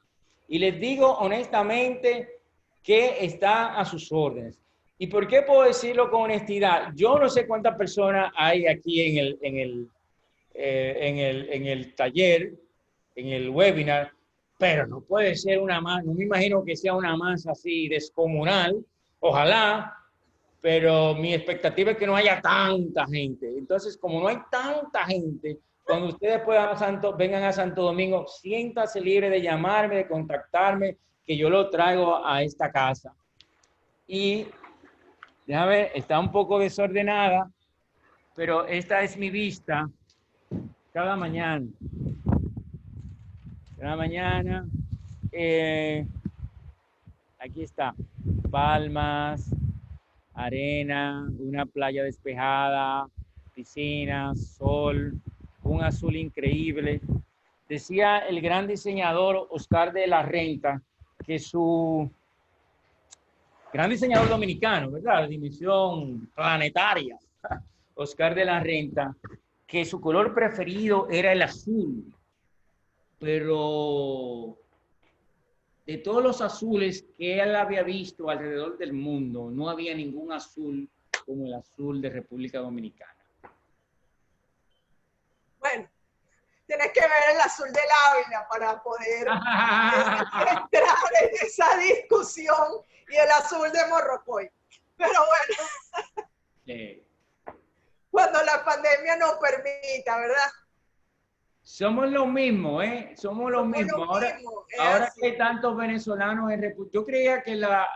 Y les digo honestamente que está a sus órdenes. ¿Y por qué puedo decirlo con honestidad? Yo no sé cuántas personas hay aquí en el taller, en el webinar, pero no puede ser una masa, no me imagino que sea una masa así descomunal, ojalá, pero mi expectativa es que no haya tanta gente. Entonces, como no hay tanta gente, cuando ustedes vengan a Santo Domingo, siéntase libre de llamarme, de contactarme, que yo lo traigo a esta casa. Y, déjame ver, está un poco desordenada, pero esta es mi vista cada mañana. Cada mañana, aquí está, palmas, arena, una playa despejada, piscina, sol, un azul increíble. Decía el gran diseñador Oscar de la Renta que gran diseñador dominicano, ¿verdad? De dimensión planetaria, Oscar de la Renta, que su color preferido era el azul, pero de todos los azules que él había visto alrededor del mundo, no había ningún azul como el azul de República Dominicana. Bueno, tienes que ver el azul del Ávila para poder entrar en esa discusión y el azul de Morrocoy. Pero bueno, cuando la pandemia nos permita, ¿verdad? Somos lo mismo, ¿eh? Somos lo mismo. Ahora que hay tantos venezolanos en República, yo creía que la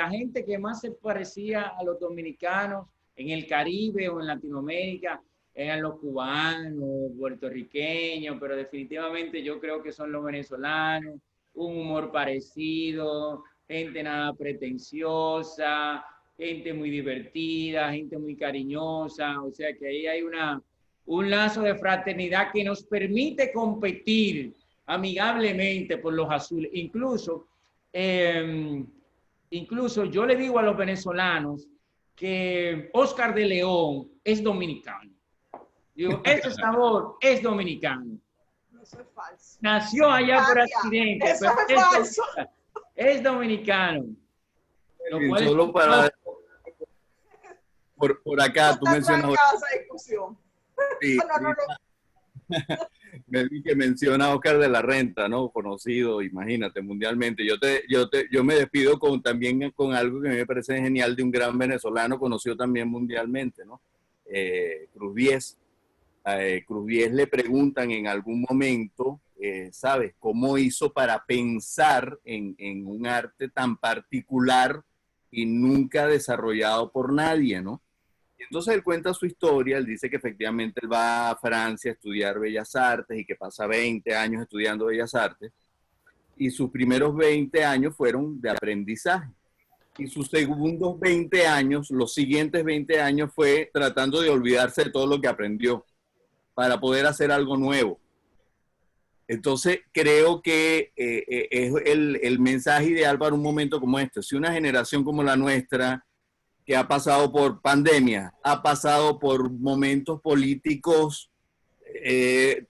gente que más se parecía a los dominicanos en el Caribe o en Latinoamérica eran los cubanos, puertorriqueños, pero definitivamente yo creo que son los venezolanos, un humor parecido, gente nada pretenciosa, gente muy divertida, gente muy cariñosa, o sea que ahí hay un lazo de fraternidad que nos permite competir amigablemente por los azules. Incluso yo le digo a los venezolanos que Oscar de León es dominicano. Digo, ese sabor es dominicano. Eso es falso. Nació allá por accidente, Eso pero es falso. es dominicano. Lo cual Solo es para... Por acá, tú mencionas... Esa discusión. Sí, que menciona a Oscar de la Renta, ¿no? Conocido, imagínate, mundialmente. Yo me despido también con algo que a mí me parece genial de un gran venezolano conocido también mundialmente, ¿no? Cruz Diez. Cruz Diez le preguntan en algún momento, ¿sabes? ¿Cómo hizo para pensar en un arte tan particular y nunca desarrollado por nadie, ¿no? Entonces él cuenta su historia, él dice que efectivamente él va a Francia a estudiar Bellas Artes y que pasa 20 años estudiando Bellas Artes y sus primeros 20 años fueron de aprendizaje y sus segundos 20 años, los siguientes 20 años fue tratando de olvidarse de todo lo que aprendió para poder hacer algo nuevo. Entonces creo que es el mensaje ideal para un momento como este. Si una generación como la nuestra que ha pasado por pandemia, ha pasado por momentos políticos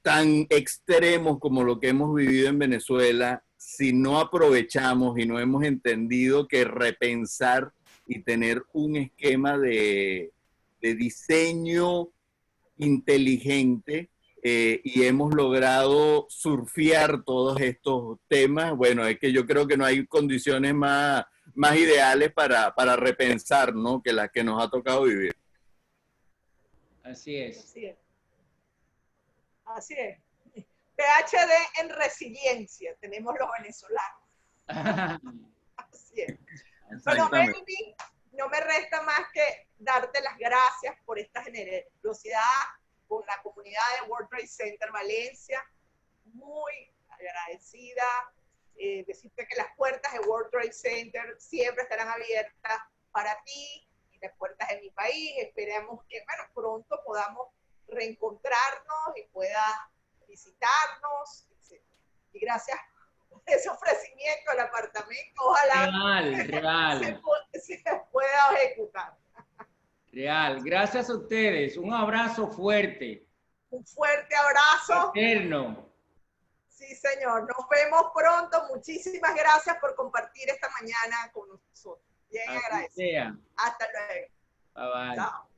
tan extremos como lo que hemos vivido en Venezuela, si no aprovechamos y no hemos entendido que repensar y tener un esquema de diseño inteligente y hemos logrado surfear todos estos temas, bueno, es que yo creo que no hay condiciones más ideales para repensar, ¿no? Que las que nos ha tocado vivir. Así es. Así es. Así es. PhD en resiliencia tenemos los venezolanos. Así es. Bueno, Melvin, no me resta más que darte las gracias por esta generosidad con la comunidad de World Trade Center Valencia. Muy agradecida. Decirte que las puertas de World Trade Center siempre estarán abiertas para ti y las puertas de mi país. Esperemos que, bueno, pronto podamos reencontrarnos y puedas visitarnos. Y gracias por ese ofrecimiento al apartamento. Ojalá real. se pueda ejecutar. Real. Gracias a ustedes. Un abrazo fuerte. Un fuerte abrazo. Eterno. Sí, señor. Nos vemos pronto. Muchísimas gracias por compartir esta mañana con nosotros. Bien agradecido. Hasta luego. Bye bye. Chao.